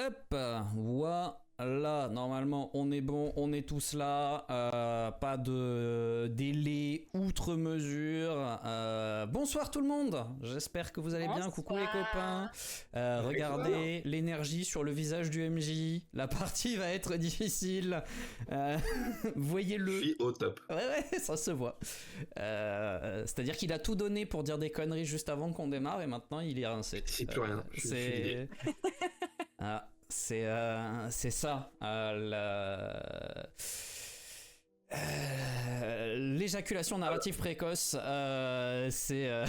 Hop, voilà, normalement on est bon, on est tous là, pas de délai outre mesure. Bonsoir tout le monde, j'espère que vous allez bien, coucou les copains. Regardez l'énergie sur le visage du MJ, la partie va être difficile, voyez-le. Je suis au top. Ouais, ça se voit. C'est-à-dire qu'il a tout donné pour dire des conneries juste avant qu'on démarre et maintenant il est rincé. C'est plus rien. C'est... c'est ça. L'éjaculation narrative précoce, c'est...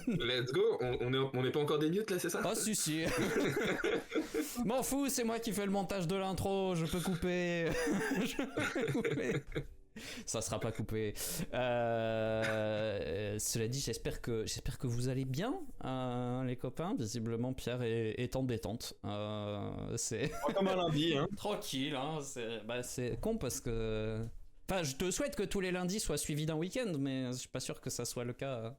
Let's go, on n'est pas encore des mutes là, c'est ça? Oh si. M'en fous, c'est moi qui fais le montage de l'intro, je peux couper. Ça sera pas coupé. Cela dit, j'espère que vous allez bien, les copains. Visiblement, Pierre est en détente. C'est comme un lundi, hein. Tranquille, hein. C'est con parce que... Enfin, je te souhaite que tous les lundis soient suivis d'un week-end, mais je suis pas sûr que ça soit le cas.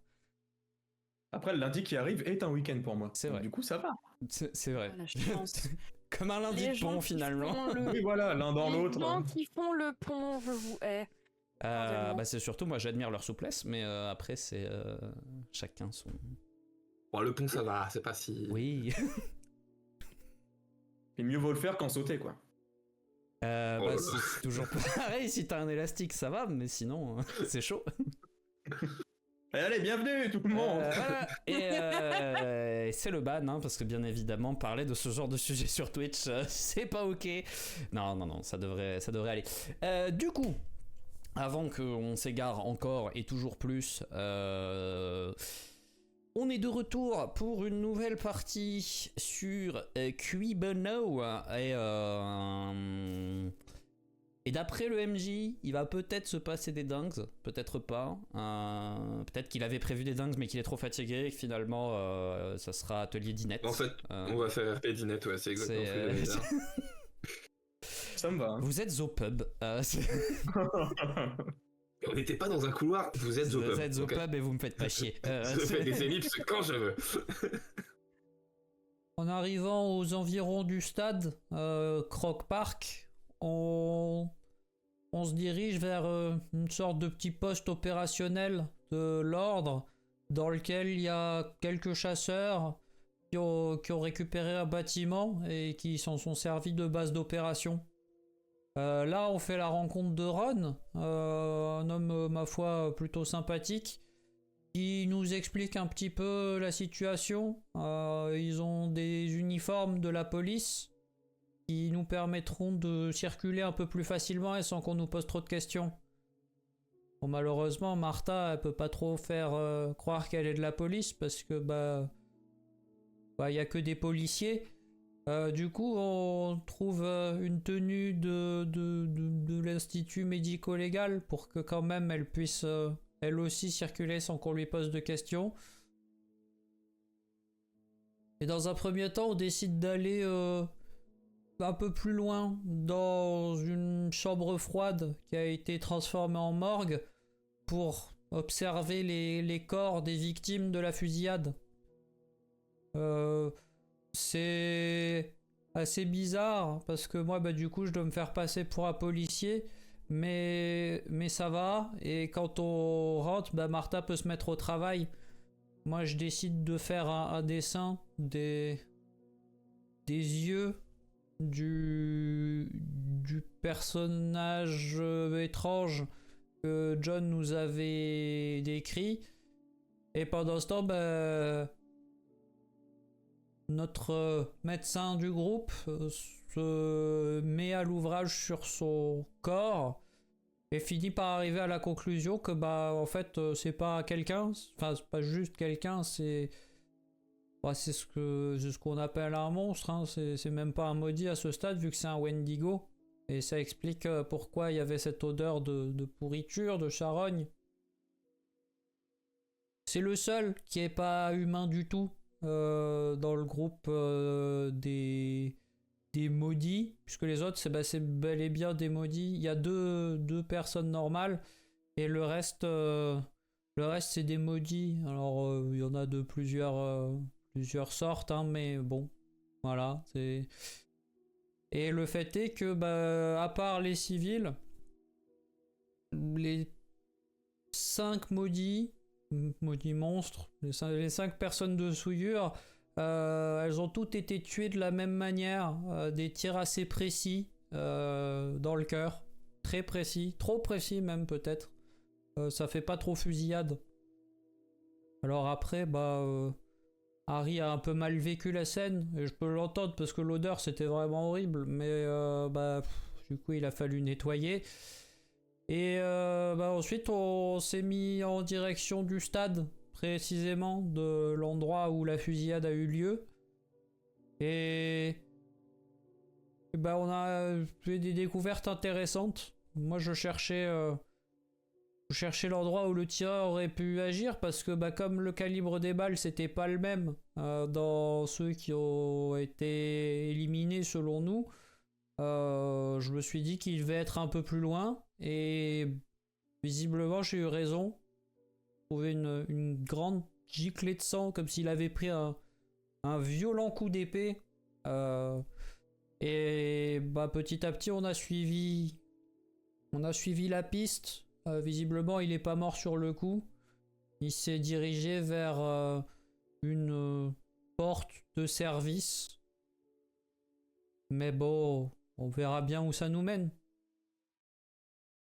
Après, le lundi qui arrive est un week-end pour moi. C'est vrai. Du coup, ça va. C'est vrai. Ah, la chance. Comme un lundi de pont, finalement. Oui, voilà, l'un dans l'autre. Les gens qui font le pont, je vous hais. C'est surtout, moi j'admire leur souplesse, mais après c'est chacun son... Bon, le pont ça va, c'est pas si... Oui. Et mieux vaut le faire qu'en sauter, quoi. C'est toujours pareil, si t'as un élastique ça va, mais sinon c'est chaud. Et allez, bienvenue tout le monde. Voilà. Et c'est le ban, hein, parce que bien évidemment parler de ce genre de sujet sur Twitch, c'est pas ok. Non, ça devrait aller. Du coup, avant qu'on s'égare encore et toujours plus, on est de retour pour une nouvelle partie sur Cui Bono et d'après le MJ, il va peut-être se passer des dingues, peut-être pas. Peut-être qu'il avait prévu des dingues mais qu'il est trop fatigué et que finalement ça sera atelier dinette. En fait, on va faire RP dinette, ouais, c'est exactement ce que j'allais dire. Ça me va. Hein. Vous êtes au pub. On n'était pas dans un couloir, vous êtes au pub. Vous êtes au pub et vous me faites pas chier. Je fais des ellipses quand je veux. En arrivant aux environs du stade, Croc Park, on se dirige vers une sorte de petit poste opérationnel de l'ordre dans lequel il y a quelques chasseurs qui ont récupéré un bâtiment et qui s'en sont servis de base d'opération. Là, on fait la rencontre de Ron, un homme, ma foi, plutôt sympathique, qui nous explique un petit peu la situation. Ils ont des uniformes de la police qui nous permettront de circuler un peu plus facilement et sans qu'on nous pose trop de questions. Bon, malheureusement, Martha, elle peut pas trop faire croire qu'elle est de la police parce que y a que des policiers. Du coup, on trouve une tenue de l'institut médico-légal pour que quand même elle puisse elle aussi circuler sans qu'on lui pose de questions. Et dans un premier temps, on décide d'aller un peu plus loin dans une chambre froide qui a été transformée en morgue pour observer les corps des victimes de la fusillade. C'est assez bizarre parce que moi du coup je dois me faire passer pour un policier mais ça va et quand on rentre Martha peut se mettre au travail. Moi je décide de faire un dessin des yeux du personnage étrange que John nous avait décrit et pendant ce temps notre médecin du groupe se met à l'ouvrage sur son corps et finit par arriver à la conclusion que en fait c'est pas quelqu'un, enfin c'est pas juste quelqu'un, c'est ce qu'on appelle un monstre, hein. C'est même pas un maudit à ce stade vu que c'est un Wendigo et ça explique pourquoi il y avait cette odeur de pourriture, de charogne. C'est le seul qui est pas humain du tout dans le groupe des maudits, puisque les autres c'est bel et bien des maudits. Il y a deux personnes normales et le reste c'est des maudits. Alors il y en a de plusieurs sortes, hein, mais bon, voilà, Et le fait est que, bah, à part les civils, les 5 maudits monstres, les 5 personnes de souillure, elles ont toutes été tuées de la même manière, des tirs assez précis dans le cœur, très précis, trop précis même peut-être. Ça fait pas trop fusillade. Alors après, bah, Harry a un peu mal vécu la scène, et je peux l'entendre parce que l'odeur c'était vraiment horrible, mais bah, du coup il a fallu nettoyer. Et bah, ensuite on s'est mis en direction du stade, précisément de l'endroit où la fusillade a eu lieu. Et bah, on a fait des découvertes intéressantes. Moi je cherchais l'endroit où le tireur aurait pu agir parce que bah, comme le calibre des balles c'était pas le même dans ceux qui ont été éliminés selon nous, je me suis dit qu'il devait être un peu plus loin et visiblement j'ai eu raison. J'ai trouvé une grande giclée de sang comme s'il avait pris un violent coup d'épée, et bah, petit à petit on a suivi la piste. Visiblement, il est pas mort sur le coup. Il s'est dirigé vers une porte de service. Mais bon, on verra bien où ça nous mène.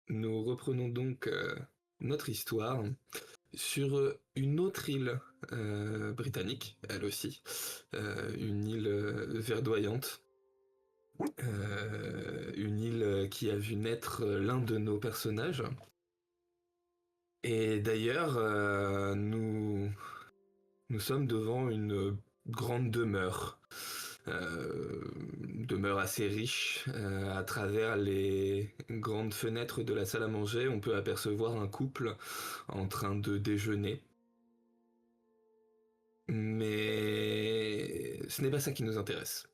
Nous reprenons donc notre histoire sur une autre île britannique, elle aussi, une île verdoyante. Une île qui a vu naître l'un de nos personnages. Et d'ailleurs, nous sommes devant une grande demeure. Demeure assez riche. À travers les grandes fenêtres de la salle à manger, on peut apercevoir un couple en train de déjeuner. Mais ce n'est pas ça qui nous intéresse.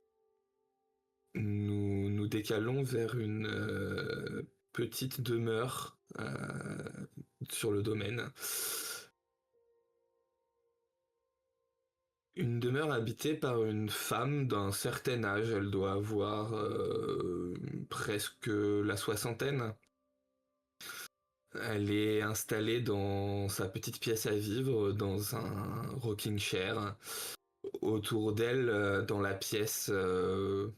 Nous nous décalons vers une petite demeure sur le domaine. Une demeure habitée par une femme d'un certain âge. Elle doit avoir presque la soixantaine. Elle est installée dans sa petite pièce à vivre, dans un rocking chair. Autour d'elle, dans la pièce,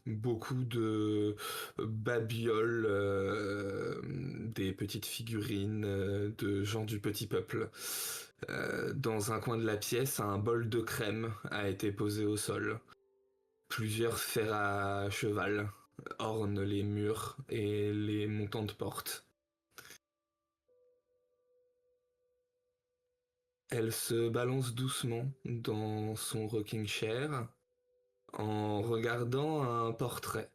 beaucoup de babioles, des petites figurines de gens du petit peuple. Dans un coin de la pièce, un bol de crème a été posé au sol. Plusieurs fers à cheval ornent les murs et les montants de porte. Elle se balance doucement dans son rocking chair en regardant un portrait.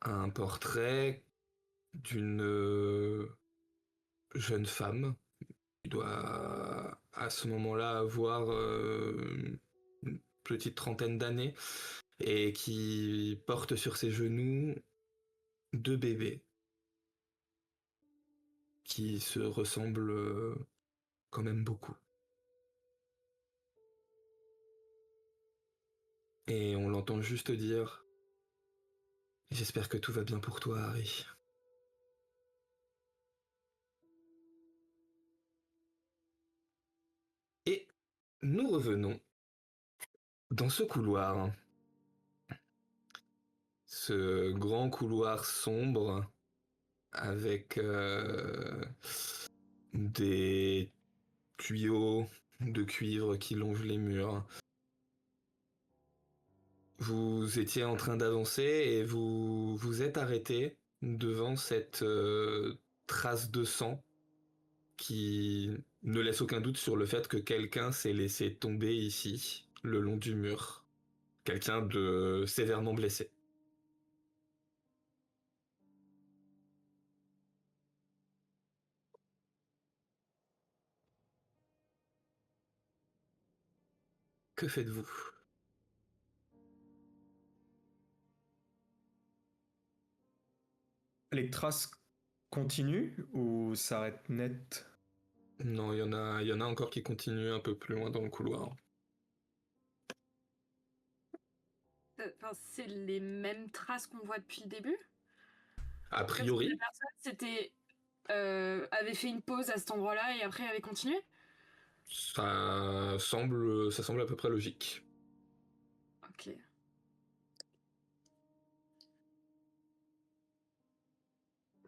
Un portrait d'une jeune femme qui doit à ce moment-là avoir une petite trentaine d'années et qui porte sur ses genoux 2 bébés qui se ressemblent quand même beaucoup. Et on l'entend juste dire « J'espère que tout va bien pour toi, Harry. » Et nous revenons dans ce couloir. Ce grand couloir sombre avec des tuyaux de cuivre qui longent les murs. Vous étiez en train d'avancer et vous vous êtes arrêté devant cette trace de sang qui ne laisse aucun doute sur le fait que quelqu'un s'est laissé tomber ici, le long du mur. Quelqu'un de sévèrement blessé. Que faites-vous ? Les traces continuent ou s'arrêtent net? Non, il y en a encore qui continuent un peu plus loin dans le couloir. c'est les mêmes traces qu'on voit depuis le début? A Comme si priori, la personne avait fait une pause à cet endroit-là et après avait continué? ça semble à peu près logique. Ok.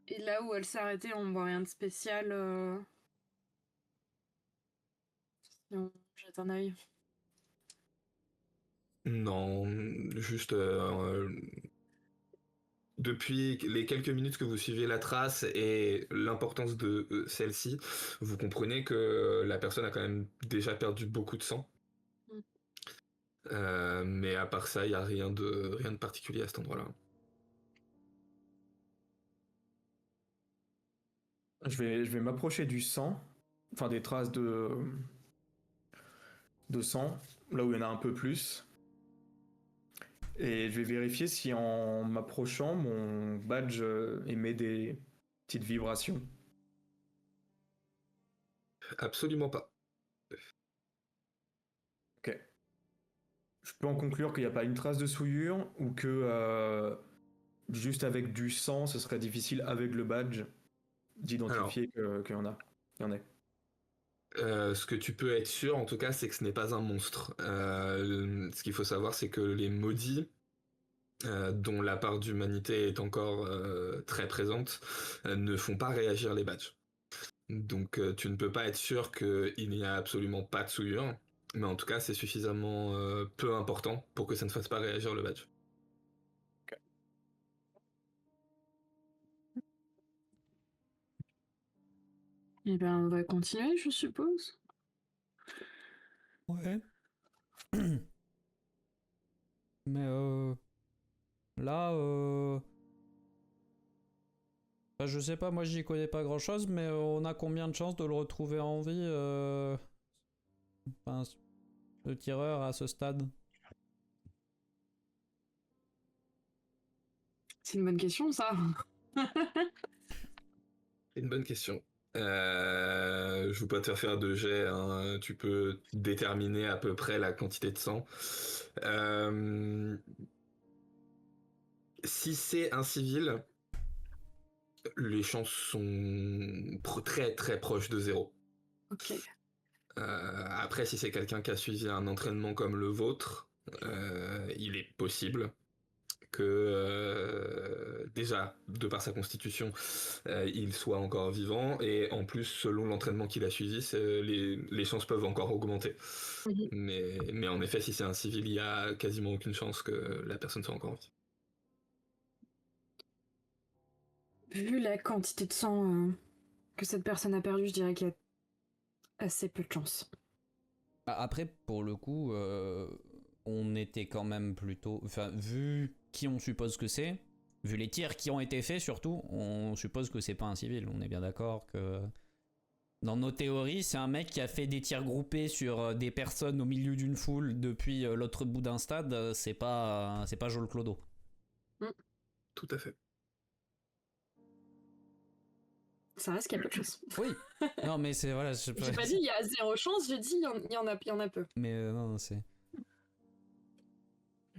Et là où elle s'est arrêtée, on voit rien de spécial. Si on jette un œil. Non, juste depuis les quelques minutes que vous suivez la trace et l'importance de celle-ci, vous comprenez que la personne a quand même déjà perdu beaucoup de sang. Mm. Mais à part ça, il n'y a rien de particulier à cet endroit-là. Je vais m'approcher du sang, enfin des traces de sang, là où il y en a un peu plus. Et je vais vérifier si en m'approchant, mon badge émet des petites vibrations. Absolument pas. Ok. Je peux en conclure qu'il n'y a pas une trace de souillure ou que juste avec du sang, ce serait difficile avec le badge d'identifier qu'il y en a. Il y en a. Ce que tu peux être sûr, en tout cas, c'est que ce n'est pas un monstre. Ce qu'il faut savoir, c'est que les maudits, dont la part d'humanité est encore très présente, ne font pas réagir les badges. Donc tu ne peux pas être sûr qu'il n'y a absolument pas de souillure, mais en tout cas, c'est suffisamment peu important pour que ça ne fasse pas réagir le badge. Eh ben, on va continuer, je suppose. Ouais. Mais là, bah, je sais pas, moi j'y connais pas grand chose, mais on a combien de chances de le retrouver en vie, enfin, le tireur à ce stade? C'est une bonne question, ça. C'est une bonne question. Je veux pas te faire de jet, hein. Tu peux déterminer à peu près la quantité de sang. Si c'est un civil, les chances sont très très proches de zéro. Ok. Après, si c'est quelqu'un qui a suivi un entraînement comme le vôtre, il est possible que déjà, de par sa constitution, il soit encore vivant, et en plus, selon l'entraînement qu'il a suivi, les chances peuvent encore augmenter. Mhm. Mais en effet, si c'est un civil, il y a quasiment aucune chance que la personne soit encore en vie. Vu la quantité de sang que cette personne a perdu, je dirais qu'il y a assez peu de chance. Après, pour le coup, on était quand même plutôt... Enfin, vu qui on suppose que c'est, vu les tirs qui ont été faits surtout, on suppose que c'est pas un civil. On est bien d'accord que... Dans nos théories, c'est un mec qui a fait des tirs groupés sur des personnes au milieu d'une foule depuis l'autre bout d'un stade. C'est pas Joel Clodo. Tout à fait. Ça reste qu'il y a peu de chance. Oui. Non, mais c'est voilà. J'ai pas dit il y a zéro chance, j'ai dit il y en a peu. Mais non, c'est.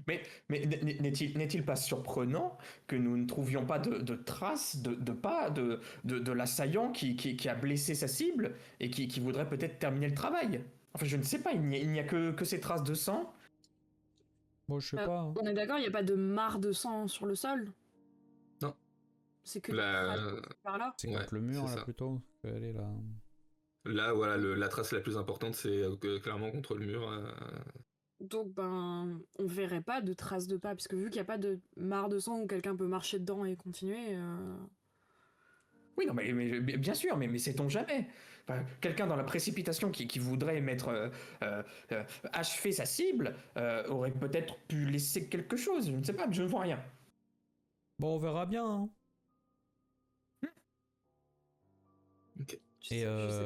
Mais n'est-il pas surprenant que nous ne trouvions pas de traces de pas de l'assaillant qui a blessé sa cible et qui voudrait peut-être terminer le travail? Enfin, je ne sais pas, il n'y a que ces traces de sang. Bon, je sais pas. Hein. On est d'accord, il n'y a pas de mare de sang sur le sol? Non. C'est que des traces par là? C'est contre le mur, c'est là, ça. plutôt. Elle est là. Là, voilà, la trace la plus importante, c'est clairement contre le mur. Donc, ben, on verrait pas de traces de pas, puisque vu qu'il n'y a pas de mare de sang où quelqu'un peut marcher dedans et continuer. Oui, non, mais bien sûr, mais sait-on jamais? Enfin, quelqu'un dans la précipitation qui voudrait achever sa cible aurait peut-être pu laisser quelque chose. Je ne sais pas, je ne vois rien. Bon, on verra bien. Hein. Ok. Et Je sais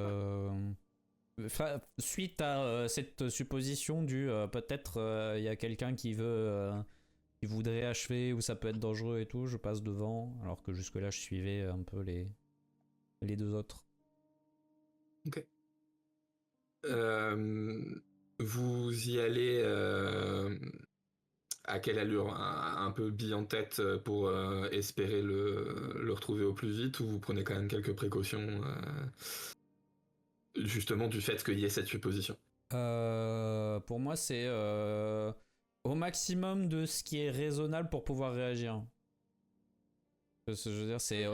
pas. suite à cette supposition du peut-être il y a quelqu'un qui qui voudrait achever ou ça peut être dangereux et tout, je passe devant alors que jusque là je suivais un peu les deux autres. Ok. Vous y allez à quelle allure? Un peu bille en tête pour espérer le retrouver au plus vite, ou vous prenez quand même quelques précautions justement du fait qu'il y ait cette supposition? Pour moi, c'est au maximum de ce qui est raisonnable pour pouvoir réagir. Ce que je veux dire, c'est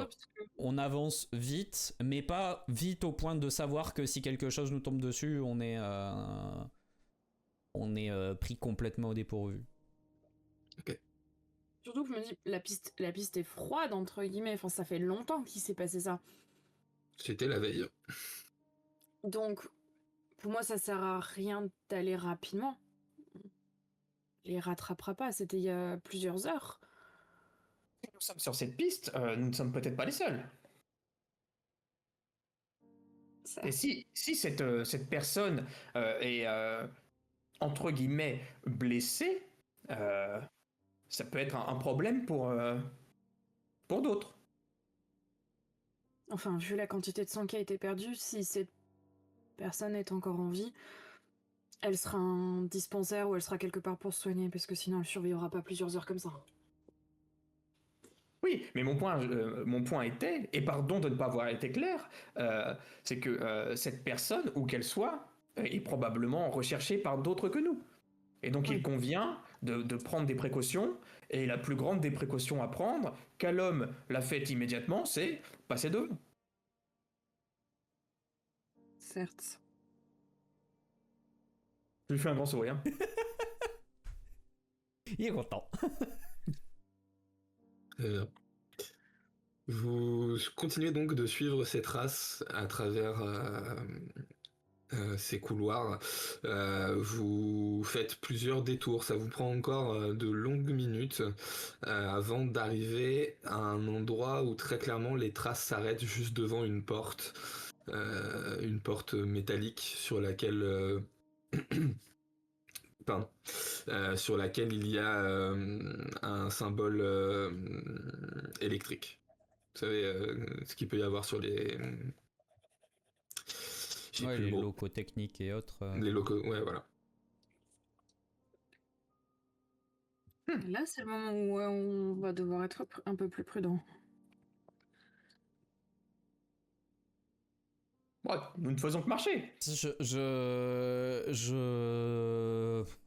on avance vite, mais pas vite au point de savoir que si quelque chose nous tombe dessus, on est pris complètement au dépourvu. Ok. Surtout que je me dis, la piste est froide, entre guillemets. Enfin, ça fait longtemps qu'il s'est passé ça. C'était la veille. Donc, pour moi, ça sert à rien d'aller rapidement. Il les rattrapera pas, c'était il y a plusieurs heures. Nous sommes sur cette piste, nous ne sommes peut-être pas les seuls. Ça- Et si cette personne est, entre guillemets, blessée, ça peut être un problème pour d'autres. Enfin, vu la quantité de sang qui a été perdue, si cette personne est encore en vie, elle sera un dispensaire ou elle sera quelque part pour se soigner, parce que sinon elle survivra pas plusieurs heures comme ça. Oui, mais mon point était, et pardon de ne pas avoir été clair, c'est que cette personne, où qu'elle soit, est probablement recherchée par d'autres que nous. Et donc Oui. il convient de prendre des précautions, et la plus grande des précautions à prendre, qu'à l'homme l'a fait immédiatement, c'est passer devant. Certes. Je lui fais un grand sourire. Il est content. Vous continuez donc de suivre ces traces à travers ces couloirs. Vous faites plusieurs détours, ça vous prend encore de longues minutes avant d'arriver à un endroit où très clairement les traces s'arrêtent juste devant une porte métallique sur laquelle pardon, sur laquelle il y a un symbole électrique. Vous savez ce qu'il peut y avoir sur les... J'ai Ouais, plus les le mot. locaux techniques et autres. Les locaux, ouais, voilà. Là, c'est le moment où on va devoir être un peu plus prudent. Bon, nous ne faisons que marcher.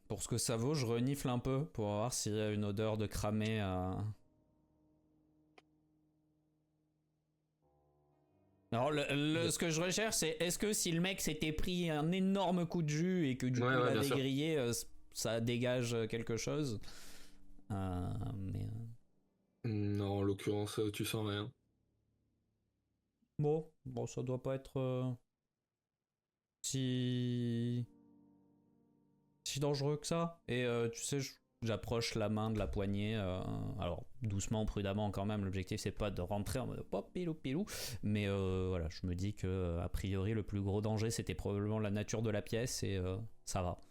Pour ce que ça vaut, je renifle un peu pour voir s'il y a une odeur de cramé. Alors, ce que je recherche, c'est est-ce que si le mec s'était pris un énorme coup de jus et que du coup il a bien sûr. dégrillé, ça dégage quelque chose. Mais Non, en l'occurrence, tu sens rien. bon, ça doit pas être si dangereux que ça. Et tu sais, j'approche la main de la poignée, alors doucement, prudemment quand même. L'objectif c'est pas de rentrer en mode pop pilou pilou, mais voilà, je me dis que a priori le plus gros danger c'était probablement la nature de la pièce et ça va.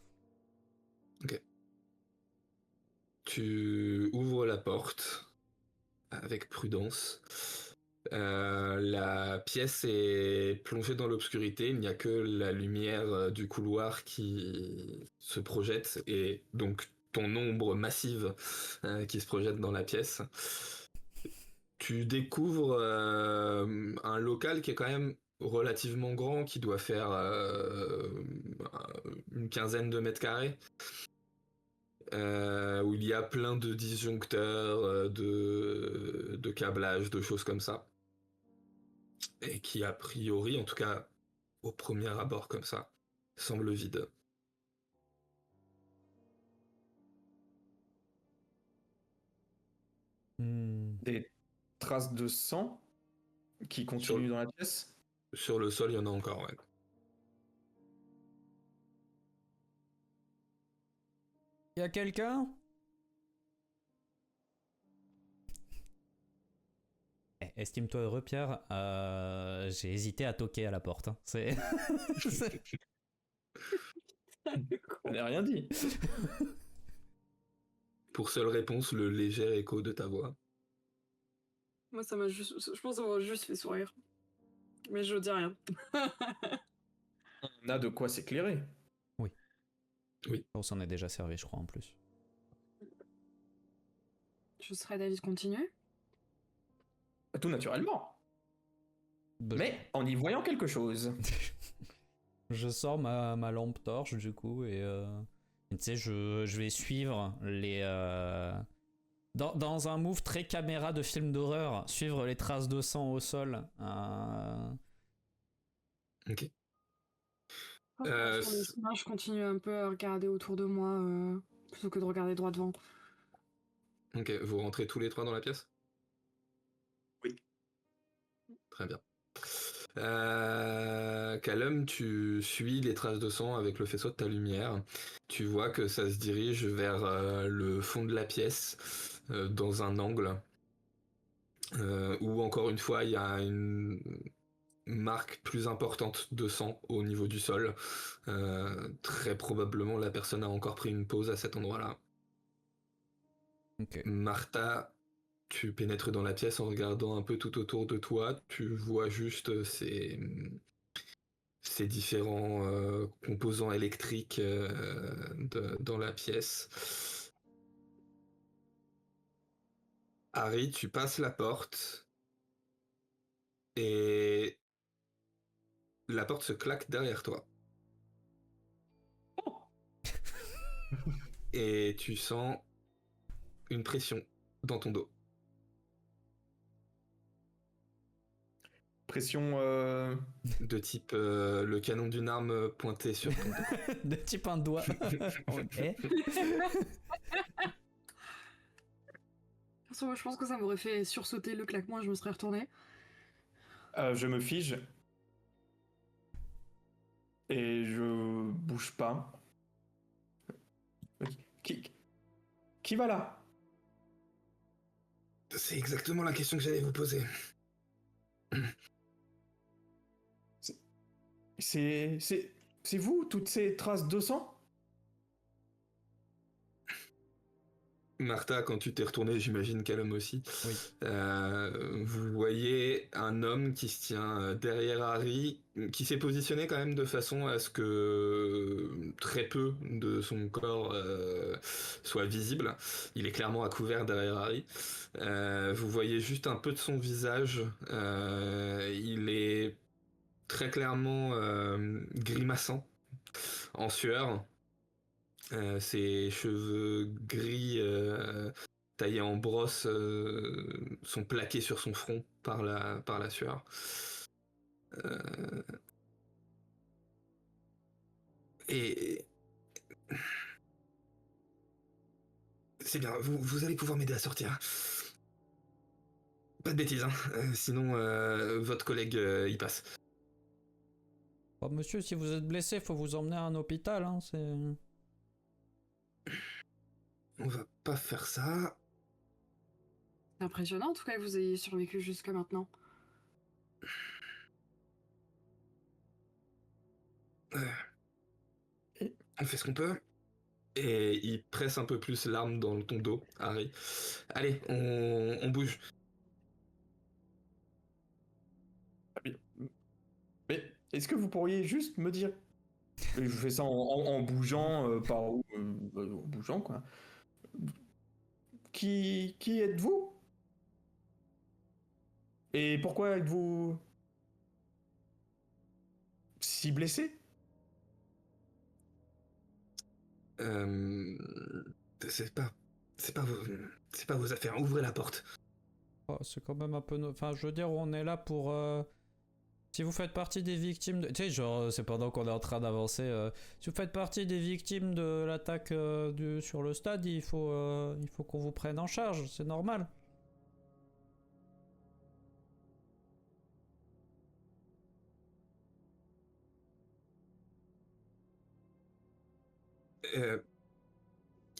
Ok. Tu ouvres la porte avec prudence. La pièce est plongée dans l'obscurité, il n'y a que la lumière du couloir qui se projette et donc ton ombre massive qui se projette dans la pièce. Tu découvres un local qui est quand même relativement grand, qui doit faire une quinzaine de mètres carrés. Où il y a plein de disjoncteurs, de câblages, de choses comme ça. Et qui a priori, en tout cas au premier abord comme ça, semble vide. Des traces de sang qui continuent dans la pièce. Sur le sol, il y en a encore, ouais. Y a quelqu'un? Estime-toi heureux, Pierre. J'ai hésité à toquer à la porte. Hein. C'est. On n'a rien dit. Pour seule réponse, le léger écho de ta voix. Moi, ça m'a juste. Je pense que ça m'a juste fait sourire. Mais je dis rien. On a de quoi s'éclairer. On s'en est déjà servi, je crois, en plus. je serais d'avis de continuer. Tout naturellement. Bah, Mais en y voyant quelque chose. je sors ma lampe torche du coup et tu sais je vais suivre les dans un move très caméra de film d'horreur, suivre les traces de sang au sol. Ok. Sur le chemin, je continue un peu à regarder autour de moi plutôt que de regarder droit devant. Ok, vous rentrez tous les trois dans la pièce? Oui. Très bien. Callum, tu suis les traces de sang avec le faisceau de ta lumière. Tu vois que ça se dirige vers le fond de la pièce, dans un angle, où encore une fois il y a une marque plus importante de sang au niveau du sol. Très probablement la personne a encore pris une pause à cet endroit-là. Ok. Martha, tu pénètres dans la pièce en regardant un peu tout autour de toi. Tu vois juste ces différents composants électriques dans la pièce. Harry, tu passes la porte et la porte se claque derrière toi. Et tu sens une pression dans ton dos. Pression. De type le canon d'une arme pointé sur ton dos. De type un doigt. Ok. Moi, je pense que ça m'aurait fait sursauter le claquement et je me serais retournée. Je me fige. Et je bouge pas. Qui va là? C'est exactement la question que j'allais vous poser. C'est vous, toutes ces traces de sang? Martha, quand tu t'es retourné, j'imagine Callum aussi. Oui. Vous voyez un homme qui se tient derrière Harry, qui s'est positionné quand même de façon à ce que très peu de son corps soit visible. Il est clairement à couvert derrière Harry. Vous voyez juste un peu de son visage. Il est très clairement grimaçant, en sueur. Ses cheveux gris taillés en brosse sont plaqués sur son front par la sueur. Et c'est bien, vous allez pouvoir m'aider à sortir. Pas de bêtises, hein. Sinon votre collègue y passe. Bah, monsieur, si vous êtes blessé, faut vous emmener à un hôpital. Hein, c'est... On va pas faire ça. C'est impressionnant en tout cas que vous ayez survécu jusqu'à maintenant. On fait ce qu'on peut. Et il presse un peu plus l'arme dans ton dos, Harry. Allez, on bouge. Mais est-ce que vous pourriez juste me dire? Et je fais ça en bougeant par où en bougeant quoi. Qui êtes-vous? Et pourquoi êtes-vous si blessé? C'est pas vos affaires. Ouvrez la porte. Oh, c'est quand même un peu... Enfin, je veux dire, on est là pour... Si vous faites partie des victimes de... Tu sais, genre, c'est pendant qu'on est en train d'avancer. Si vous faites partie des victimes de l'attaque sur le stade, il faut qu'on vous prenne en charge. C'est normal.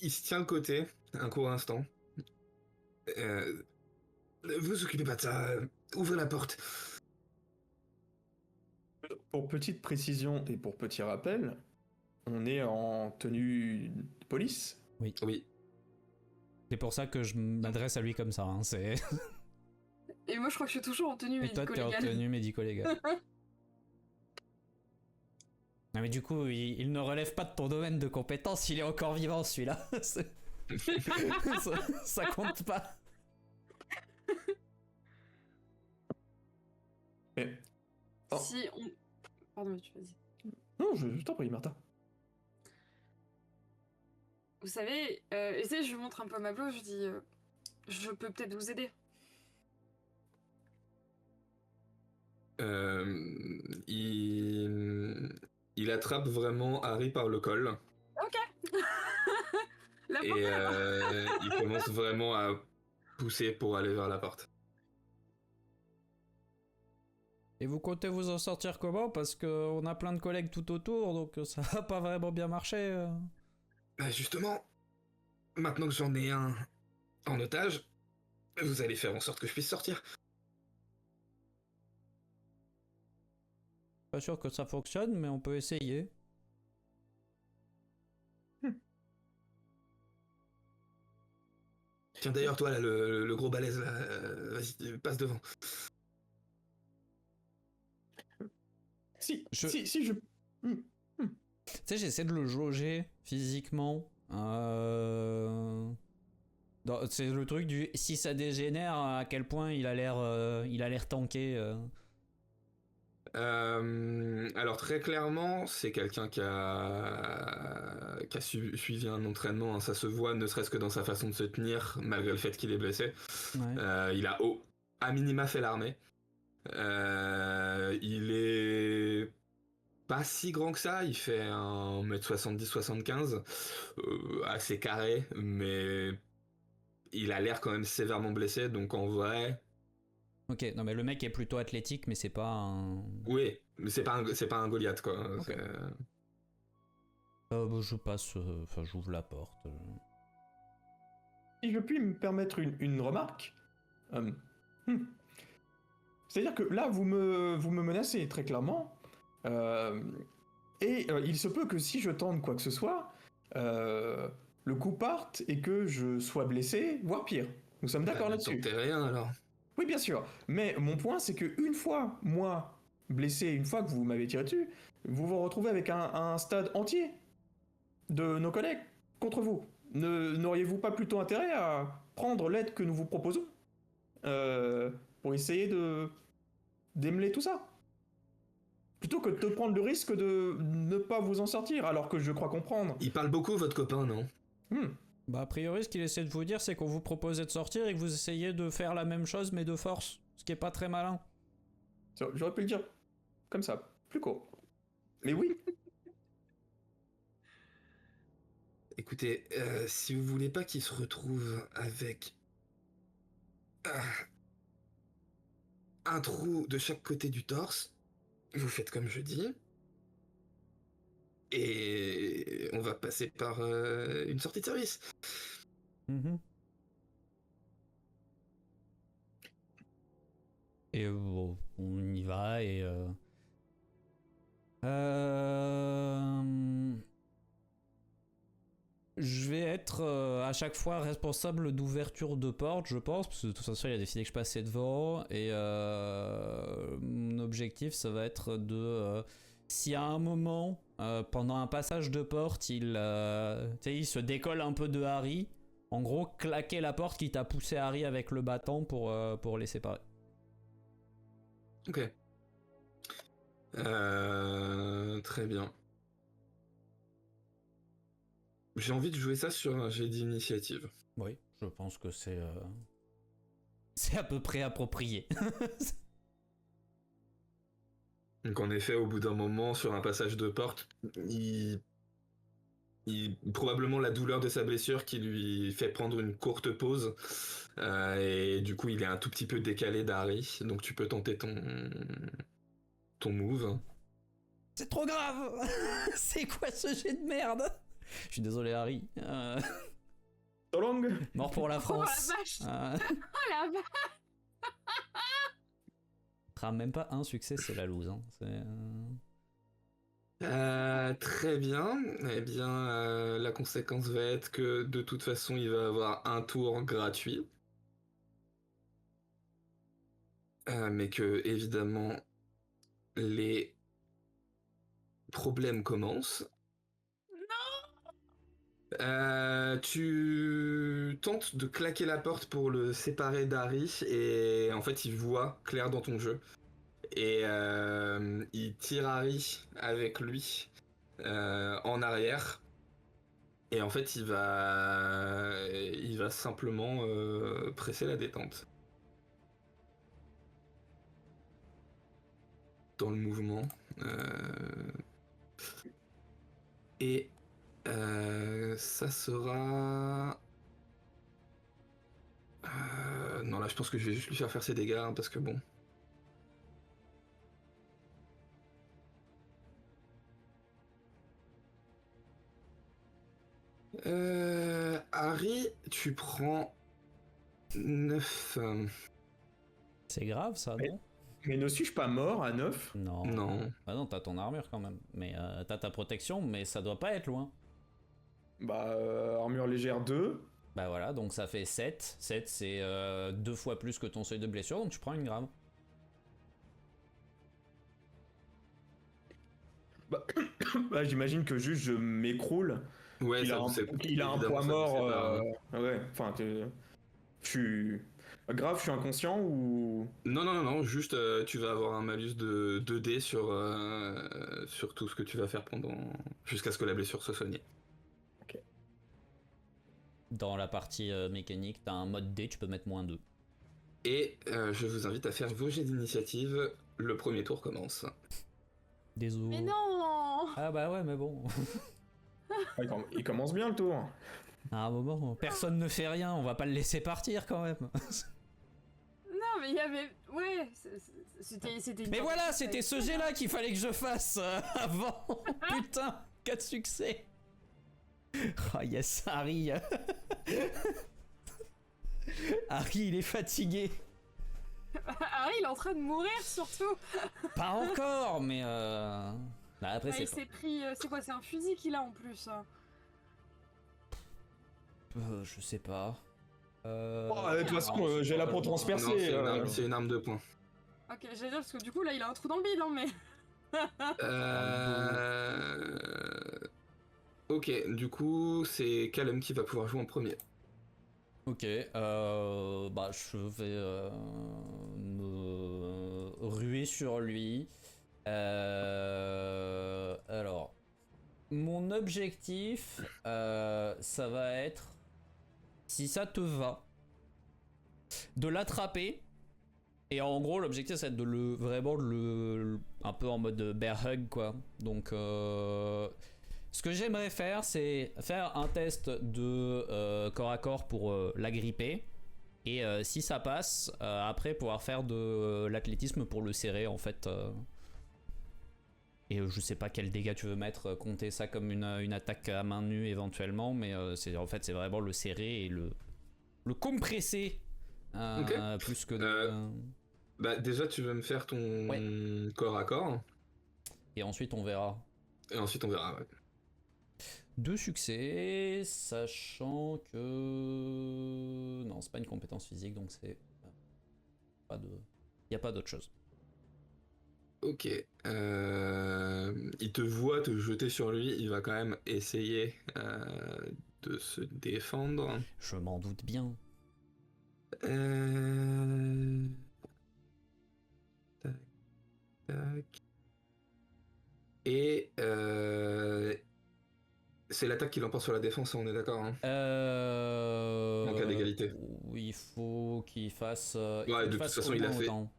Il se tient le côté, un court instant. Vous occupez pas de ça. Ouvrez la porte. Pour petite précision et pour petit rappel, on est en tenue de police. Oui. C'est pour ça que je m'adresse à lui comme ça. Hein, c'est... Et moi je crois que je suis toujours en tenue Et toi, t'es en médico-légale. tenue médico-légale. Non mais du coup, il ne relève pas de ton domaine de compétence, il est encore vivant celui-là. ça compte pas. Mais... Oh. Si on... Pardon, tu vas-y. Non, je t'en prie, Martha. Vous savez, et tu sais, je lui montre un peu ma blouse, je dis, je peux peut-être vous aider. Il attrape vraiment Harry par le col Ok. La et porte il commence vraiment à pousser pour aller vers la porte. Et vous comptez vous en sortir comment? Parce qu'on a plein de collègues tout autour, donc ça va pas vraiment bien marcher. Bah justement, maintenant que j'en ai un en otage, vous allez faire en sorte que je puisse sortir. Pas sûr que ça fonctionne, mais on peut essayer. Tiens d'ailleurs toi là, le gros balèze là, vas-y, passe devant. Si Je- je... Hmm. Tu sais, j'essaie de le jauger physiquement. C'est le truc du si ça dégénère, à quel point il a l'air tanké. Alors très clairement, c'est quelqu'un qui a suivi un entraînement, hein, ça se voit ne serait-ce que dans sa façon de se tenir, malgré le fait qu'il est blessé. Ouais. Il a à minima fait l'armée. Il est pas si grand que ça, il fait 1m70-75, assez carré, mais il a l'air quand même sévèrement blessé, donc en vrai... Ok, non mais le mec est plutôt athlétique, mais c'est pas un... Oui, mais c'est pas un Goliath, quoi. Ok. Je passe, enfin j'ouvre la porte. Si je puis me permettre une remarque, c'est-à-dire que là, vous me menacez très clairement, et il se peut que si je tente quoi que ce soit, le coup parte et que je sois blessé, voire pire. Nous sommes d'accord Ne là-dessus. tentez rien alors. Oui, bien sûr. Mais mon point, c'est que une fois, moi, blessé, une fois que vous m'avez tiré dessus, vous vous retrouvez avec un stade entier de nos collègues contre vous. N'auriez-vous pas plutôt intérêt à prendre l'aide que nous vous proposons pour essayer de démêler tout ça? Plutôt que de prendre le risque de ne pas vous en sortir, alors que je crois comprendre. Il parle beaucoup, votre copain, non? Bah a priori ce qu'il essaie de vous dire c'est qu'on vous proposait de sortir et que vous essayez de faire la même chose mais de force. Ce qui est pas très malin. J'aurais pu le dire comme ça, plus court. Mais oui. Écoutez, si vous voulez pas qu'il se retrouve avec un trou de chaque côté du torse, vous faites comme je dis. Et on va passer par une sortie de service. Et bon, on y va et... Je vais être à chaque fois responsable d'ouverture de porte, je pense, parce que de toute façon il a décidé que je passais devant, et mon objectif ça va être de... si à un moment, pendant un passage de porte, il se décolle un peu de Harry, en gros claquer la porte quitte à pousser Harry avec le bâton pour les séparer. Ok. Très bien. J'ai envie de jouer ça sur un jet d'initiative. Oui, je pense que c'est à peu près approprié. Donc en effet, au bout d'un moment, sur un passage de porte, probablement la douleur de sa blessure qui lui fait prendre une courte pause. Et du coup, il est un tout petit peu décalé d'Harry. Donc tu peux tenter ton move. C'est trop grave. C'est quoi ce jet de merde? Je suis désolé Harry. So long. Mort pour la France. Oh la vache. Oh la vache. Même pas un succès, c'est la loose. Hein. Très bien. Eh bien, la conséquence va être que de toute façon, il va avoir un tour gratuit. Mais que, évidemment, les problèmes commencent. Non. Tu tentes de claquer la porte pour le séparer d'Harry et en fait il voit clair dans ton jeu et il tire Harry avec lui en arrière et en fait il va simplement presser la détente dans le mouvement et ça sera... non, là, je pense que je vais juste lui faire ses dégâts, hein, parce que bon... Harry, tu prends 9... C'est grave ça, Mais- non? Mais ne suis-je pas mort à 9? Non. Non. Ah non, t'as ton armure quand même. Mais t'as ta protection, mais ça doit pas être loin. Bah, armure légère 2. Bah voilà, donc ça fait 7. 7, c'est 2 fois plus que ton seuil de blessure, donc tu prends une grave. Bah, j'imagine que juste je m'écroule. Ouais, Il a ça, un, c'est... il a un évidemment, poids ça vous mort. sépare, hein. Ouais, enfin, je suis. Grave, je suis inconscient ou. Non, juste tu vas avoir un malus de 2 dés sur tout ce que tu vas faire pendant... jusqu'à ce que la blessure soit soignée. Dans la partie mécanique, t'as un mode D, tu peux mettre -2. Et je vous invite à faire vos jets d'initiative. Le premier tour commence. Désolé. Mais non. Ah bah ouais, mais bon. Il commence bien le tour. À un moment, personne ne fait rien, on va pas le laisser partir quand même. Non, mais il y avait. Ouais, c'était. une Mais sorte voilà, de- c'était ce jet-là qu'il fallait que je fasse avant. Putain, 4 succès. Ah yes, Harry. Harry, il est fatigué. Harry, il est en train de mourir surtout. Pas encore, mais bah après Ah, il c'est s'est pris. C'est quoi? C'est un fusil qu'il a en plus. je sais pas. De toute façon, j'ai la peau Non, transpercée. c'est une arme de poing. Ok, j'allais dire parce que du coup là, il a un trou dans le bide, hein, mais. Ok, du coup, c'est Callum qui va pouvoir jouer en premier. Ok, bah je vais me ruer sur lui. Alors, mon objectif, ça va être, si ça te va, de l'attraper. Et en gros, l'objectif, c'est de vraiment un peu en mode bear hug, quoi. Donc, ce que j'aimerais faire, c'est faire un test de corps à corps pour l'agripper. Et si ça passe, après pouvoir faire de l'athlétisme pour le serrer, en fait. Et je sais pas quel dégât tu veux mettre, compter ça comme une attaque à main nue éventuellement, mais en fait, c'est vraiment le serrer et le compresser. Ok. Plus que de... Bah, déjà, tu veux me faire ton corps à corps. Et ensuite, on verra. Et ensuite, on verra. Ouais. 2 succès, sachant que... Non, c'est pas une compétence physique, donc c'est... Pas de... Y a pas d'autre chose. Ok. Il te voit te jeter sur lui. Il va quand même essayer de se défendre. Je m'en doute bien. Tac, tac. Et c'est l'attaque qui l'emporte sur la défense, on est d'accord, hein. En cas d'égalité. Il faut qu'il fasse... Ouais, de toute façon, il a fait... autant.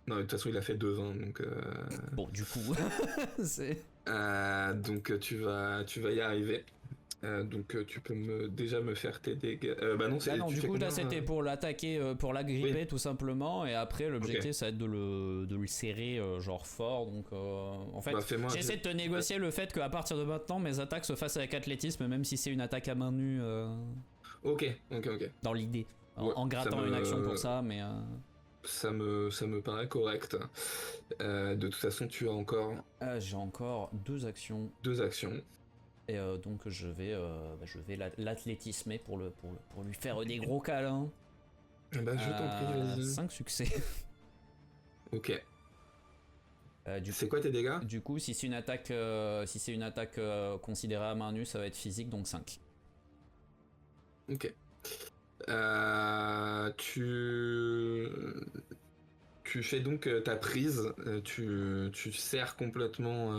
Non, de toute façon, il a fait 2-20, donc... Bon, du coup... c'est... donc tu vas y arriver. Donc tu peux déjà me faire tes dégâts. Bah non, c'est... Ah non, tu du fais coup là combien, c'était pour l'attaquer, pour l'agripper Oui. tout simplement, et après l'objectif Ok. ça va être de le serrer genre fort, donc en fait Bah, fais-moi un j'essaie jet. de te négocier le fait qu'à partir de maintenant mes attaques se fassent avec athlétisme, même si c'est une attaque à main nue Ok. dans l'idée, Ouais, en grattant ça me- une action pour ça, mais Ça me paraît correct. De toute façon, tu as encore j'ai encore 2 actions, 2 actions. et donc je vais l'athlétismer pour lui faire des gros câlins. Bah je t'en prie, vas-y. 5 succès. Ok. Du C'est quoi tes dégâts? Du coup, si c'est une attaque, considérée à main nue, ça va être physique, donc 5. Ok. Tu fais donc ta prise, tu serres complètement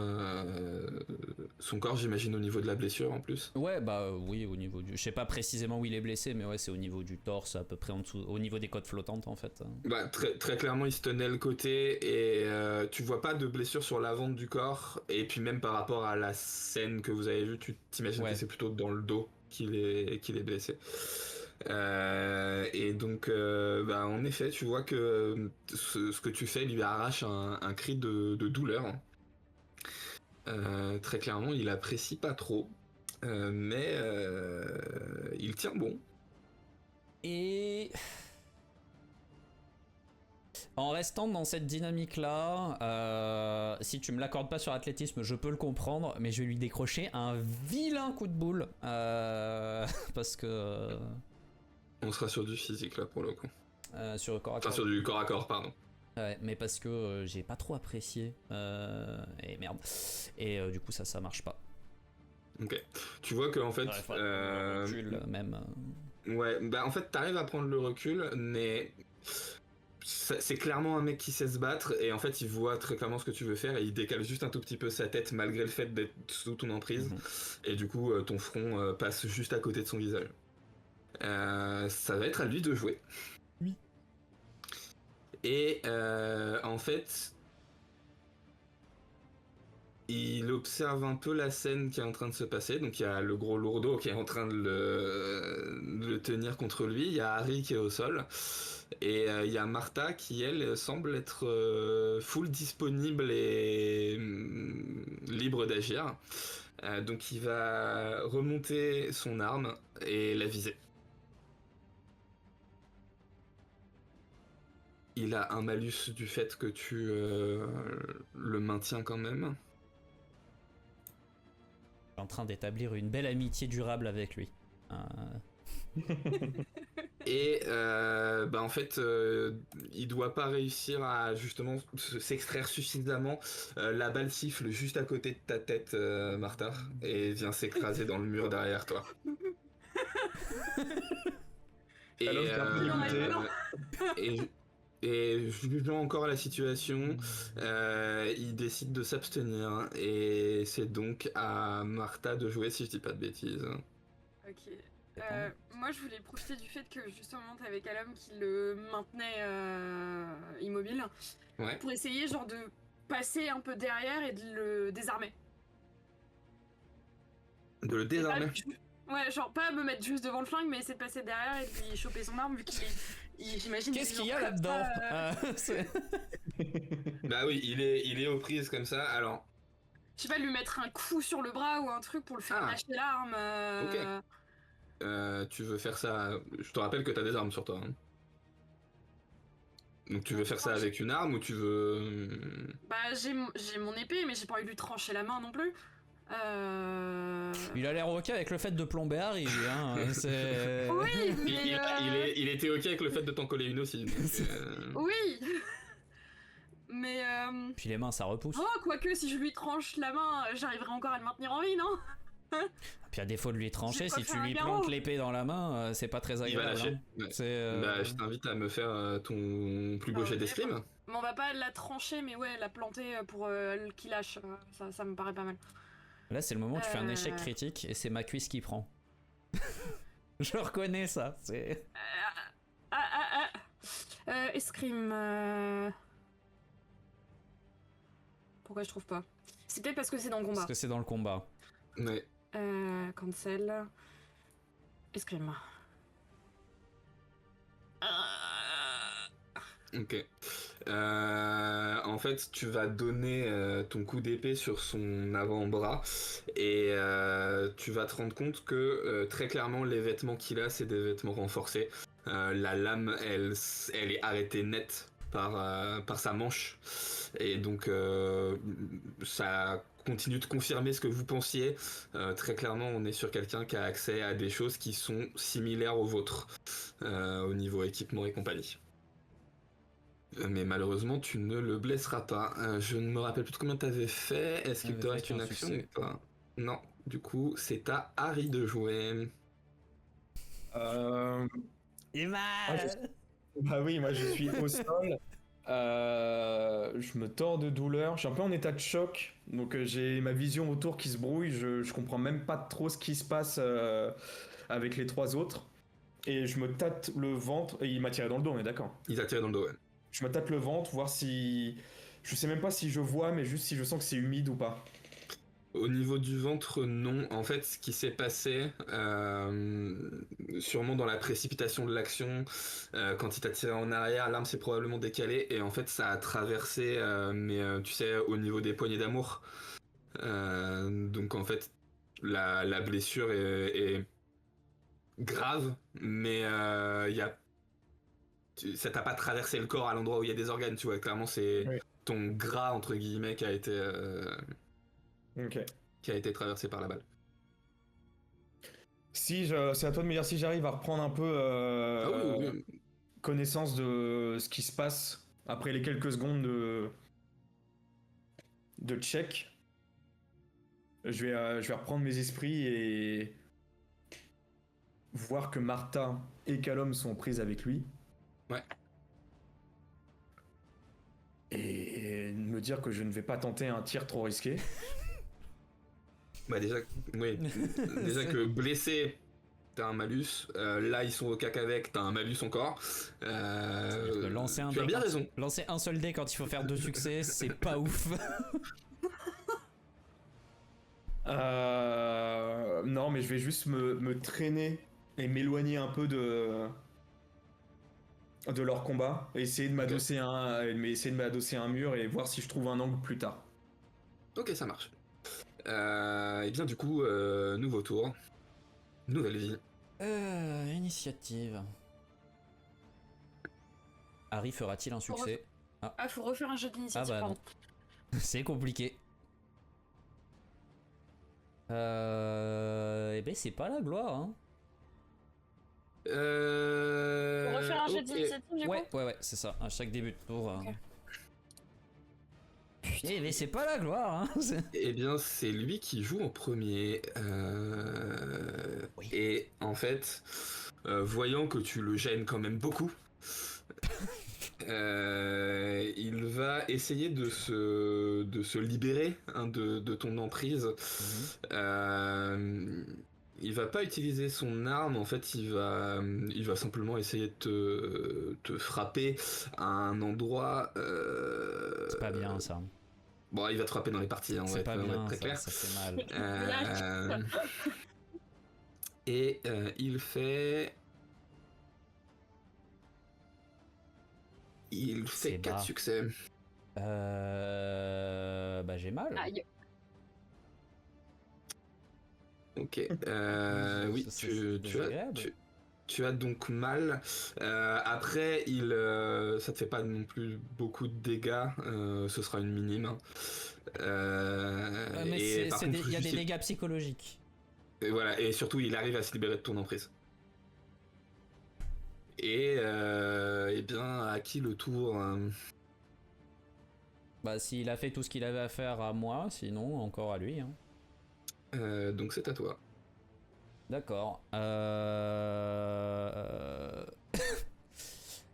son corps, j'imagine, au niveau de la blessure en plus. Ouais, bah oui, au niveau du... Je sais pas précisément où il est blessé, mais ouais, c'est au niveau du torse, à peu près en dessous, au niveau des côtes flottantes en fait. Bah, très clairement, il se tenait le côté et tu vois pas de blessure sur l'avant du corps. Et puis même par rapport à la scène que vous avez vue, tu t'imagines Ouais. que c'est plutôt dans le dos qu'il est blessé. Et donc, bah, en effet, tu vois que ce que tu fais lui arrache un cri de douleur. Très clairement, il apprécie pas trop, mais il tient bon. Et en restant dans cette dynamique-là, si tu me l'accordes pas sur athlétisme, je peux le comprendre, mais je vais lui décrocher un vilain coup de boule parce que On sera sur du physique là pour le coup. sur le corps à Enfin, corps. sur du corps à corps, pardon. Ouais, mais parce que j'ai pas trop apprécié et merde. Et du coup ça marche pas. Ok. Tu vois que en fait, Ouais, le recul, même. ouais, bah en fait t'arrives à prendre le recul, mais c'est clairement un mec qui sait se battre et en fait il voit très clairement ce que tu veux faire et il décale juste un tout petit peu sa tête malgré le fait d'être sous ton emprise et du coup ton front passe juste à côté de son visage. Ça va être à lui de jouer. Oui. Et en fait, il observe un peu la scène qui est en train de se passer. Donc il y a le gros lourdeau qui est en train de le tenir contre lui. Il y a Harry qui est au sol. Et il y a Martha qui, elle, semble être full disponible et libre d'agir. Donc il va remonter son arme et la viser. Il a un malus du fait que tu le maintiens quand même. Je suis en train d'établir une belle amitié durable avec lui. Et bah en fait, il doit pas réussir à justement s'extraire suffisamment. La balle siffle juste à côté de ta tête, Martha, et vient s'écraser dans le mur derrière toi. Et, Alors, t'es un peu dégoûté. et jugeant encore la situation, il décide de s'abstenir. Et c'est donc à Martha de jouer, si je dis pas de bêtises. Ok. Moi, je voulais profiter du fait que justement t'avais Callum qui le maintenait immobile Ouais. pour essayer genre de passer un peu derrière et de le désarmer. De le désarmer. Ouais, genre pas me mettre juste devant le flingue, mais essayer de passer derrière et de lui choper son arme vu qu'il est. J'imagine. Qu'est-ce qu'il y a là-dedans Bah oui, il est aux prises comme ça. Alors. Je sais pas, lui mettre un coup sur le bras ou un truc pour le faire lâcher l'arme. Ok. Tu veux faire ça. Je te rappelle que t'as des armes sur toi. Hein. Donc tu veux faire ça avec une arme ou tu veux. Bah j'ai mon épée, mais j'ai pas envie de lui trancher la main non plus. Il a l'air ok avec le fait de plomber Harry, hein. Oui, mais il était ok avec le fait de t'en coller une aussi. Donc, oui. Mais Puis les mains ça repousse. Oh, quoique si je lui tranche la main, j'arriverai encore à le maintenir en vie, non? Puis à défaut de lui trancher, si tu lui plantes l'épée dans la main, c'est pas très agréable. Il va lâcher. Hein. Ouais. C'est, Bah, je t'invite à me faire ton plus beau jet d'escrime. Mais on va pas la trancher, mais ouais, la planter pour qu'il lâche. Ça me paraît pas mal. Là, c'est le moment où tu fais un échec critique et c'est ma cuisse qui prend. Je reconnais ça. C'est. Escrime. Pourquoi je trouve pas? C'est peut-être parce que c'est dans le combat. Parce que c'est dans le combat. Ouais. Cancel. Escrime. Ok. En fait, tu vas donner ton coup d'épée sur son avant-bras et tu vas te rendre compte que très clairement les vêtements qu'il a, c'est des vêtements renforcés. La lame, elle est arrêtée nette par sa manche et donc ça continue de confirmer ce que vous pensiez. Très clairement, on est sur quelqu'un qui a accès à des choses qui sont similaires aux vôtres au niveau équipement et compagnie. Mais malheureusement, tu ne le blesseras pas. Je ne me rappelle plus de combien t'avais fait. Est-ce qu'il te reste une action ou pas? Non. Du coup, c'est à Harry de jouer. Et Ah, bah oui, moi je suis au sol. Je me tords de douleur. Je suis un peu en état de choc. Donc j'ai ma vision autour qui se brouille. Je comprends même pas trop ce qui se passe avec les trois autres. Et je me tâte le ventre. Et il m'a tiré dans le dos, on est d'accord. Il t'a tiré dans le dos, ouais. Je me tâte le ventre, voir si. Je sais même pas si je vois, mais juste si je sens que c'est humide ou pas. Au niveau du ventre, non. En fait, ce qui s'est passé, sûrement dans la précipitation de l'action, quand il t'a tiré en arrière, l'arme s'est probablement décalée et en fait, ça a traversé, tu sais, au niveau des poignées d'amour. Donc en fait, la blessure est grave, mais ça t'a pas traversé le corps à l'endroit où il y a des organes, tu vois. Clairement, c'est Oui. ton gras, entre guillemets, Ok. qui a été traversé par la balle. C'est à toi de me dire si j'arrive à reprendre un peu Ah oui, oui. connaissance de ce qui se passe après les quelques secondes de check. Je vais reprendre mes esprits et voir que Martha et Callum sont prises avec lui. Ouais. Et me dire que je ne vais pas tenter un tir trop risqué. Bah déjà, oui. Déjà que blessé, t'as un malus. Là, ils sont au cac avec, t'as un malus encore. Lancer un Tu as dé bien quand- raison. Lancer un seul dé quand il faut faire 2 succès, c'est pas ouf. Non, mais je vais juste me traîner et m'éloigner un peu de leur combat. Et essayer de m'adosser à un mur et voir si je trouve un angle plus tard. Ok, ça marche. Et bien du coup, nouveau tour. Nouvelle vie. Initiative. Harry fera-t-il un succès? Ah, faut refaire un jeu d'initiative, Ah bah pardon. non. C'est compliqué. Eh ben c'est pas la gloire, hein. Faut refaire un jeu ok. d'initiative, du coup Ouais, c'est ça. À chaque début de tour. Ok. Eh mais c'est pas la gloire, hein. Eh bien, c'est lui qui joue en premier. Oui. Et en fait, voyant que tu le gênes quand même beaucoup, il va essayer de se libérer hein, de ton emprise. Il va pas utiliser son arme, en fait, il va simplement essayer de te frapper à un endroit. C'est pas bien ça. Bon, il va te frapper dans les parties, hein, C'est pas on va bien, être très ça, clair. ça fait mal. Et il fait. Il C'est fait 4 bas. succès. Bah j'ai mal. Aïe. Ok. Oui, C'est désagréable. tu as donc mal. Après, ça te fait pas non plus beaucoup de dégâts. Ce sera une minime. Hein. Mais et par contre, il y a des juste- dégâts psychologiques. Et voilà, et surtout, il arrive à se libérer de ton emprise. Et bien, à qui le tour Bah s'il a fait tout ce qu'il avait à faire à moi, sinon encore à lui. Hein. Donc c'est à toi. D'accord.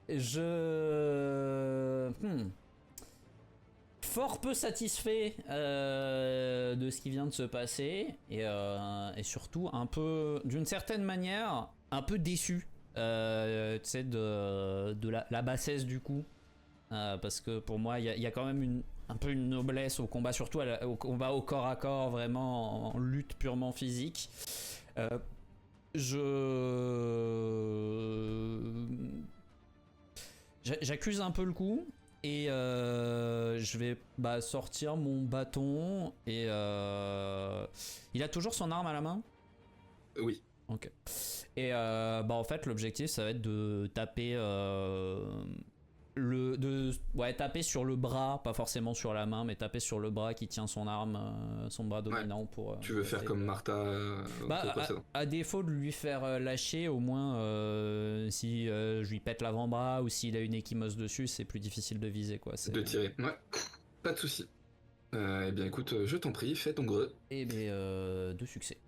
Je... Fort peu satisfait de ce qui vient de se passer et surtout un peu, d'une certaine manière, un peu déçu tu sais, de la bassesse du coup. Parce que pour moi, il y a quand même un peu une noblesse au combat, surtout au combat au corps à corps, vraiment en lutte purement physique. J'accuse un peu le coup et je vais sortir mon bâton et il a toujours son arme à la main. Oui. Ok. Et en fait l'objectif ça va être de taper taper sur le bras, pas forcément sur la main, mais taper sur le bras qui tient son arme, son bras dominant pour. Tu veux faire comme Martha à défaut de lui faire lâcher, au moins si je lui pète l'avant-bras ou s'il a une échymose dessus, c'est plus difficile de viser quoi. De tirer. Ouais. Pas de souci. Eh bien écoute, je t'en prie, fais ton greu. Et 2 succès.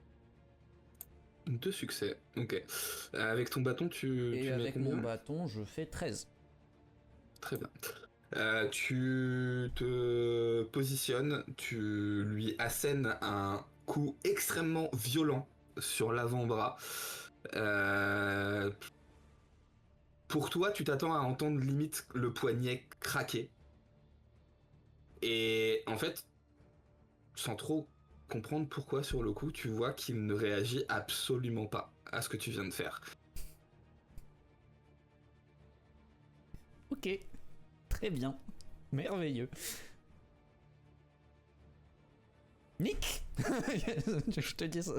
2 succès, ok. Avec ton bâton, tu Et mets avec combien? mon bâton, je fais 13. Très bien. Tu te positionnes, tu lui assènes un coup extrêmement violent sur l'avant-bras. Euh, pour toi, tu t'attends à entendre limite le poignet craquer. Et en fait, sans trop comprendre pourquoi sur le coup, tu vois qu'il ne réagit absolument pas à ce que tu viens de faire. Ok, très bien. Merveilleux. Nick. Je te dis ça.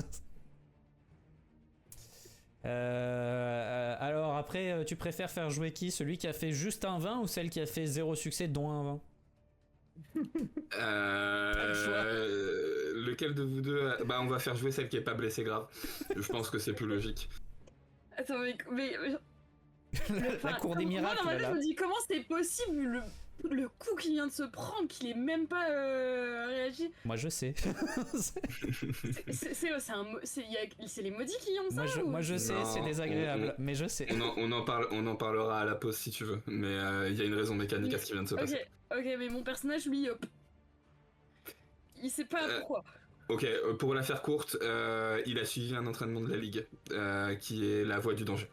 Alors après, tu préfères faire jouer qui? Celui qui a fait juste un 20 ou celle qui a fait 0 succès dont un 20? le choix. Lequel de vous deux Bah, on va faire jouer celle qui est pas blessée grave. Je pense que c'est plus logique. Attends, mais La cour des miracles, moi, dans ma tête, là. je me dis comment c'est possible le coup qu'il vient de se prendre, qu'il ait même pas réagi. Moi, je sais. C'est les maudits qui ont ça Moi, je sais, Non, c'est désagréable, mais je sais. On en parlera à la pause si tu veux, mais il y a une raison mécanique à ce qui vient de se passer. Ok, mais mon personnage, lui, il sait pas pourquoi. Ok, pour la faire courte, il a suivi un entraînement de la Ligue, qui est la voie du danger.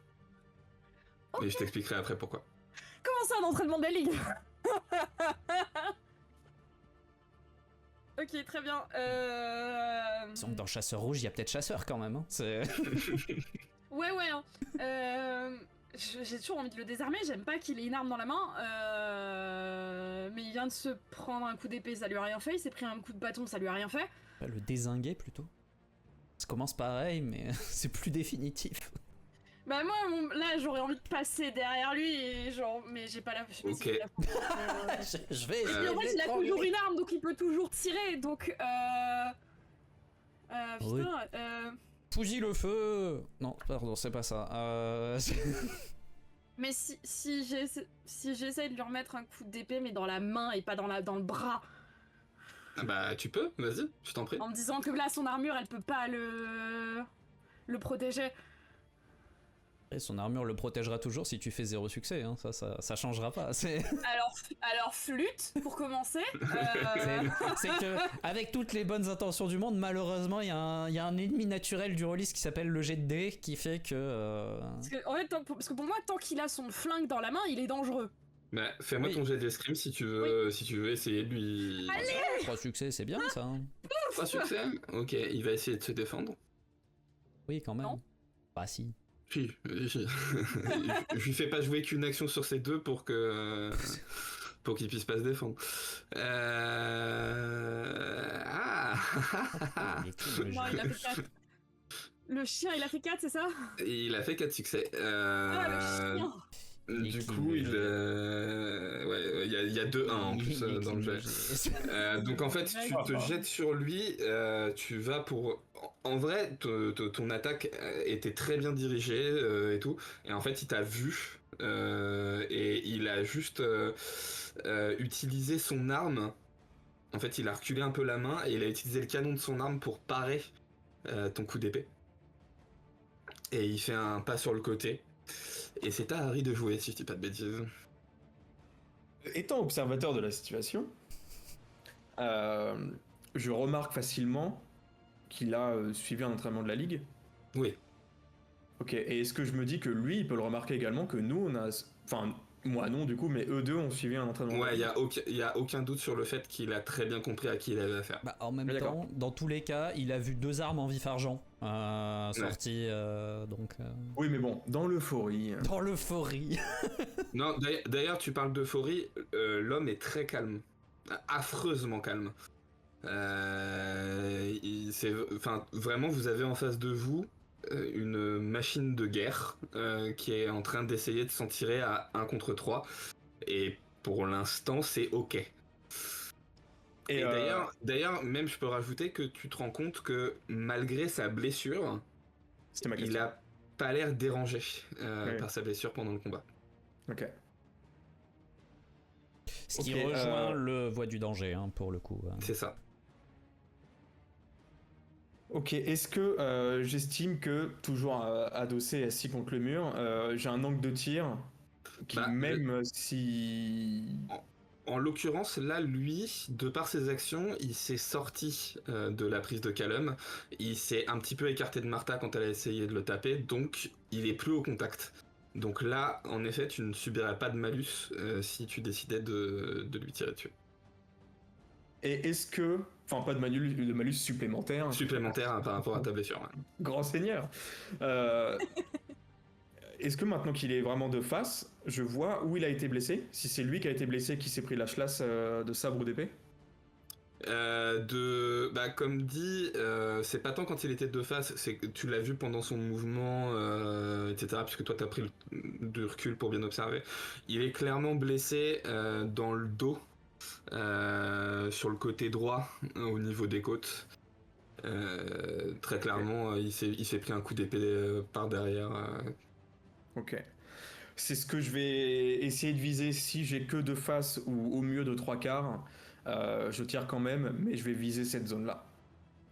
Okay. Et je t'expliquerai après pourquoi. Comment ça, un entraînement de la Ligue? Ok, très bien. Donc dans Chasseur Rouge, il y a peut-être Chasseur quand même. Hein. Ouais. Hein. J'ai toujours envie de le désarmer, j'aime pas qu'il ait une arme dans la main. Mais il vient de se prendre un coup d'épée, ça lui a rien fait. Il s'est pris un coup de bâton, ça lui a rien fait. Le dézinguer plutôt. Ça commence pareil, mais c'est plus définitif. Bah moi, là, j'aurais envie de passer derrière lui et genre, mais j'ai pas la. Je sais pas Ok. si j'ai la force. Je vais. En fait, il a toujours une arme, donc il peut toujours tirer. Donc, putain. Oui. Fouille le feu. Non, pardon, c'est pas ça. Mais si j'essaie de lui remettre un coup d'épée, mais dans la main et pas dans le bras, Bah tu peux, vas-y, je t'en prie. en me disant que là, son armure, elle peut pas le protéger. Et son armure le protégera toujours si tu fais 0 succès. Hein. Ça changera pas. Alors flûte pour commencer. C'est que avec toutes les bonnes intentions du monde, malheureusement, il y a un ennemi naturel du rôliste qui s'appelle le jet de dés qui fait que. En fait, parce que pour moi, tant qu'il a son flingue dans la main, il est dangereux. Bah fais-moi ton jet d'escrime si tu veux, si tu veux essayer de lui. Allez 3 succès, c'est bien ça. Hein. 3 succès. Ok, il va essayer de se défendre. Oui, quand même. Non. Bah, Si. Si. Je lui fais pas jouer qu'une action sur ces deux pour qu'il puisse pas se défendre. Non, il a fait 4. Le chien, il a fait 4, c'est ça? Il a fait 4 succès. Le chien. Du coup, il y a 2-1 en plus dans le jeu. Donc en fait, tu te jettes sur lui, tu vas pour... En vrai, ton attaque était très bien dirigée et tout, et en fait, il t'a vu, et il a juste utilisé son arme. En fait, il a reculé un peu la main, et il a utilisé le canon de son arme pour parer ton coup d'épée. Et il fait un pas sur le côté. Et c'est à Harry de jouer, si je dis pas de bêtises. Étant observateur de la situation, je remarque facilement qu'il a suivi un entraînement de la Ligue. Oui. Ok, et est-ce que je me dis que lui, il peut le remarquer également que nous, on a... Enfin, moi non du coup, mais eux deux ont suivi un entraînement de la Ouais, Ligue. il y a aucun doute sur le fait qu'il a très bien compris à qui il avait affaire. Bah, en même temps, dans tous les cas, il a vu 2 armes en vif-argent sorties, donc... Oui, mais bon, dans l'euphorie... Dans l'euphorie. Non, d'ailleurs, tu parles d'euphorie, l'homme est très calme. Affreusement calme. Vraiment, vous avez en face de vous une machine de guerre qui est en train d'essayer de s'en tirer à 1 contre 3. Et pour l'instant, c'est ok. Et d'ailleurs, même je peux rajouter que tu te rends compte que malgré sa blessure, il a pas l'air dérangé par sa blessure pendant le combat. Ok. Ce qui rejoint le voie du danger, hein, pour le coup. C'est ça. Ok, est-ce que j'estime que, toujours adossé assis contre le mur, j'ai un angle de tir qui, Bah, même si... En l'occurrence, là, lui, de par ses actions, il s'est sorti de la prise de Callum. Il s'est un petit peu écarté de Martha quand elle a essayé de le taper, donc il est plus au contact. Donc là, en effet, tu ne subirais pas de malus si tu décidais de lui tirer dessus. Et est-ce que... Enfin, pas de malus supplémentaire. Supplémentaire hein, par rapport à ta blessure. Ouais. Grand seigneur. Est-ce que maintenant qu'il est vraiment de face, je vois où il a été blessé? Si c'est lui qui a été blessé, qui s'est pris la chlasse de sabre ou d'épée? Comme dit, c'est pas tant quand il était de face, c'est que tu l'as vu pendant son mouvement, etc. Puisque toi t'as pris du recul pour bien observer. Il est clairement blessé dans le dos, sur le côté droit, au niveau des côtes. Très clairement, il s'est pris un coup d'épée par derrière. Ok. C'est ce que je vais essayer de viser si j'ai que de face ou au mieux de 3/4. Je tire quand même, mais je vais viser cette zone-là.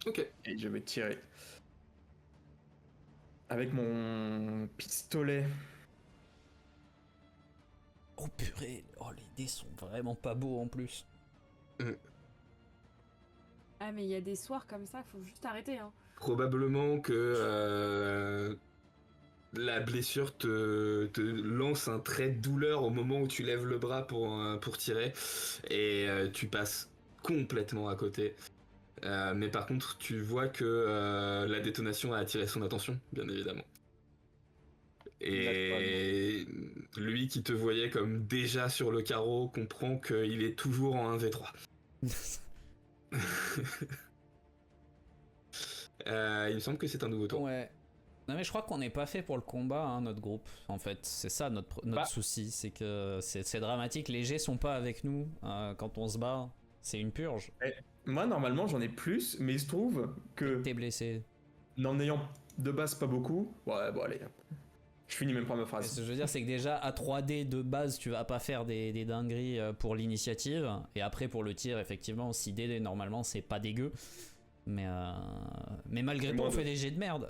Ok. Et je vais tirer. Avec mon pistolet. Oh purée, oh les dés sont vraiment pas beaux en plus. Ah, mais il y a des soirs comme ça, faut juste arrêter. Hein. Probablement que la blessure te lance un trait de douleur au moment où tu lèves le bras pour tirer et tu passes complètement à côté. Mais par contre, tu vois que la détonation a attiré son attention, bien évidemment. Et lui qui te voyait comme déjà sur le carreau comprend qu'il est toujours en 1v3. Il me semble que c'est un nouveau tour. Ouais. Non mais je crois qu'on n'est pas fait pour le combat, hein, notre groupe. En fait, c'est ça notre souci, c'est que c'est dramatique. Les G sont pas avec nous quand on se bat. C'est une purge. Moi, normalement, j'en ai plus, mais il se trouve que... T'es blessé. N'en ayant de base pas beaucoup... Ouais, bon, allez. Je finis même pas ma phrase. Ce que je veux dire, c'est que déjà, à 3D de base, tu vas pas faire des dingueries pour l'initiative. Et après, pour le tir, effectivement, 6D, normalement, c'est pas dégueu. Mais malgré tout, on fait des jets de merde.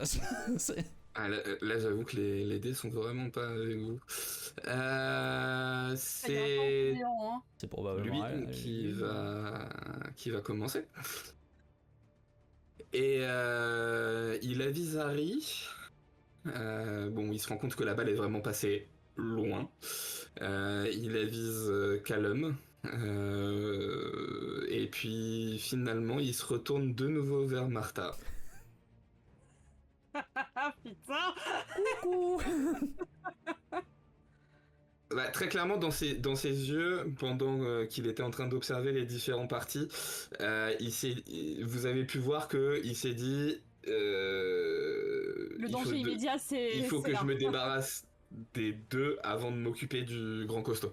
Ah, là j'avoue que les dés sont vraiment pas avec vous. C'est C'est probablement lui qui va commencer. Et il avise Harry. Il se rend compte que la balle est vraiment passée loin. Il avise Callum. Et puis finalement il se retourne de nouveau vers Martha. Putain. Coucou. Très clairement dans ses yeux, pendant qu'il était en train d'observer les différents parties, vous avez pu voir qu'il s'est dit le danger immédiat c'est... Il faut que je me débarrasse des deux avant de m'occuper du grand costaud.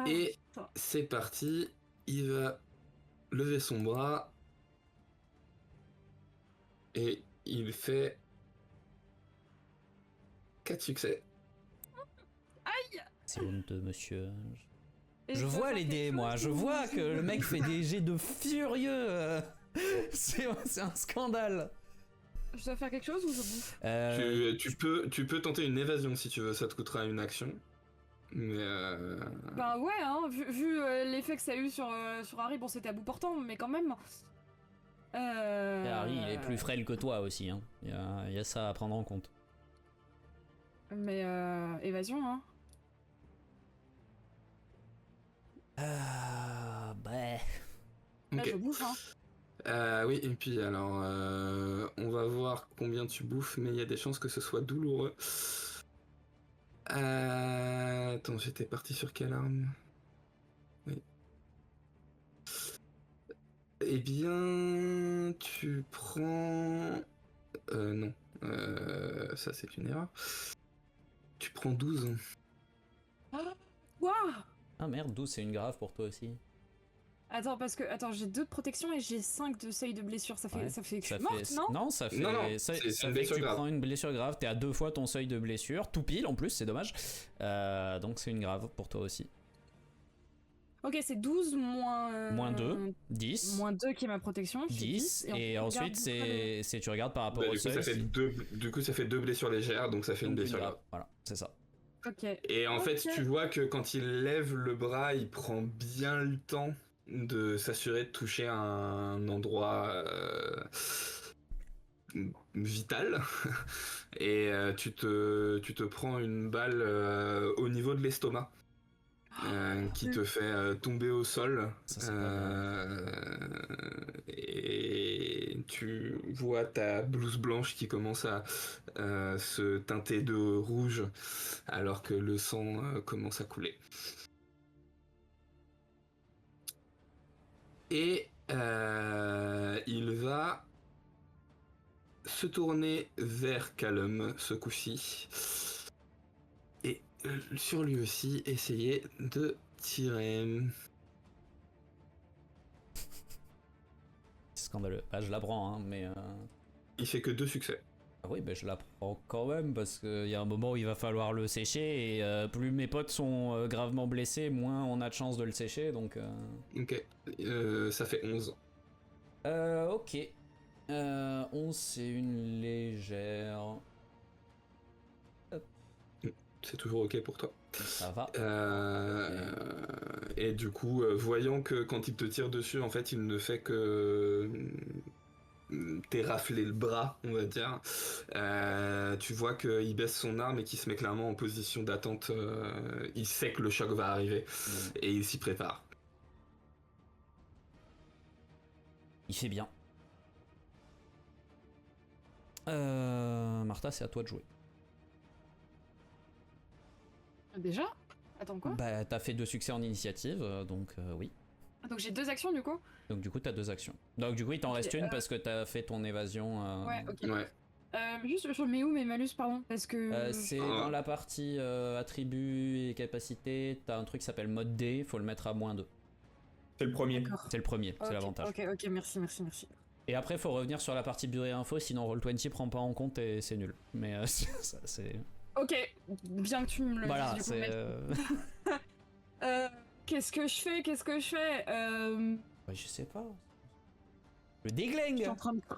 Et c'est parti, il va lever son bras et il fait 4 succès. Aïe. C'est honteux, monsieur. Je vois les dés, moi. Je vois que le mec fait des jets de furieux. C'est un scandale. Je dois faire quelque chose ou je bouffe Tu peux tenter une évasion si tu veux, ça te coûtera une action. Mais Ben ouais, hein, vu l'effet que ça a eu sur Harry, bon c'était à bout portant, mais quand même. Et Harry, il est plus frêle que toi aussi. Hein. Il y a ça à prendre en compte. Mais évasion, hein. Bah. Là, okay. je bouffe, hein. Oui, et puis alors, on va voir combien tu bouffes, mais il y a des chances que ce soit douloureux. Attends, j'étais parti sur quelle arme? Oui. Eh bien, tu prends... non. Ça, c'est une erreur. Tu prends 12. Quoi? Ah merde, 12, c'est une grave pour toi aussi. Attends, parce que j'ai 2 de protection et j'ai 5 de seuil de blessure. Ça fait que je suis morte, non? Non, ça fait, ça c'est fait que tu prends une blessure grave. T'es à 2 fois ton seuil de blessure, tout pile en plus, c'est dommage. Donc c'est une grave pour toi aussi. Ok, c'est 12 moins... Moins 2, 10. Moins 2 qui est ma protection. je fais 10, et ensuite c'est tu regardes par rapport au du coup, seuil. ça fait 2 blessures légères, donc ça fait une Donc, blessure grave. Voilà, c'est ça. Ok. Et en fait, Ok. tu vois que quand il lève le bras, il prend bien le temps de s'assurer de toucher un endroit vital. Et tu te prends une balle au niveau de l'estomac. Qui te fait tomber au sol. Ça, c'est pas Et tu vois ta blouse blanche qui commence à se teinter de rouge alors que le sang commence à couler. Et il va se tourner vers Callum ce coup-ci. Et sur lui aussi, essayer de tirer. C'est scandaleux. Bah, je la prends, hein, mais. Il fait que 2 succès. Ah oui, bah, je la prends quand même, parce qu'il y a un moment où il va falloir le sécher, et plus mes potes sont gravement blessés, moins on a de chance de le sécher, donc. Ok, ça fait 11. Ok. 11, c'est une légère. C'est toujours ok pour toi. Ça va. Et du coup, voyant que quand il te tire dessus, en fait, il ne fait que t'érafler le bras, on va dire. Tu vois qu'il baisse son arme et qu'il se met clairement en position d'attente. Il sait que le choc va arriver et il s'y prépare. Il fait bien. Martha, c'est à toi de jouer. Déjà? Attends, quoi? Bah, t'as fait 2 succès en initiative, donc oui. Ah, donc j'ai 2 actions du coup? Donc du coup, t'as 2 actions. Donc du coup, il t'en reste une parce que t'as fait ton évasion. Ouais, ok. Ouais. Juste, je mets où mes malus, pardon? Parce que... C'est dans la partie attributs et capacités, t'as un truc qui s'appelle mode D, faut le mettre à -2. C'est le premier. D'accord. C'est le premier, c'est Ok, l'avantage. Ok, merci. Et après, faut revenir sur la partie bureau et info, sinon Roll20 prend pas en compte et c'est nul. Mais ça, c'est. Ok, bien que tu me le Voilà, dises, du c'est. coup, mais- Qu'est-ce que je fais Ouais, je sais pas. Le déglingue.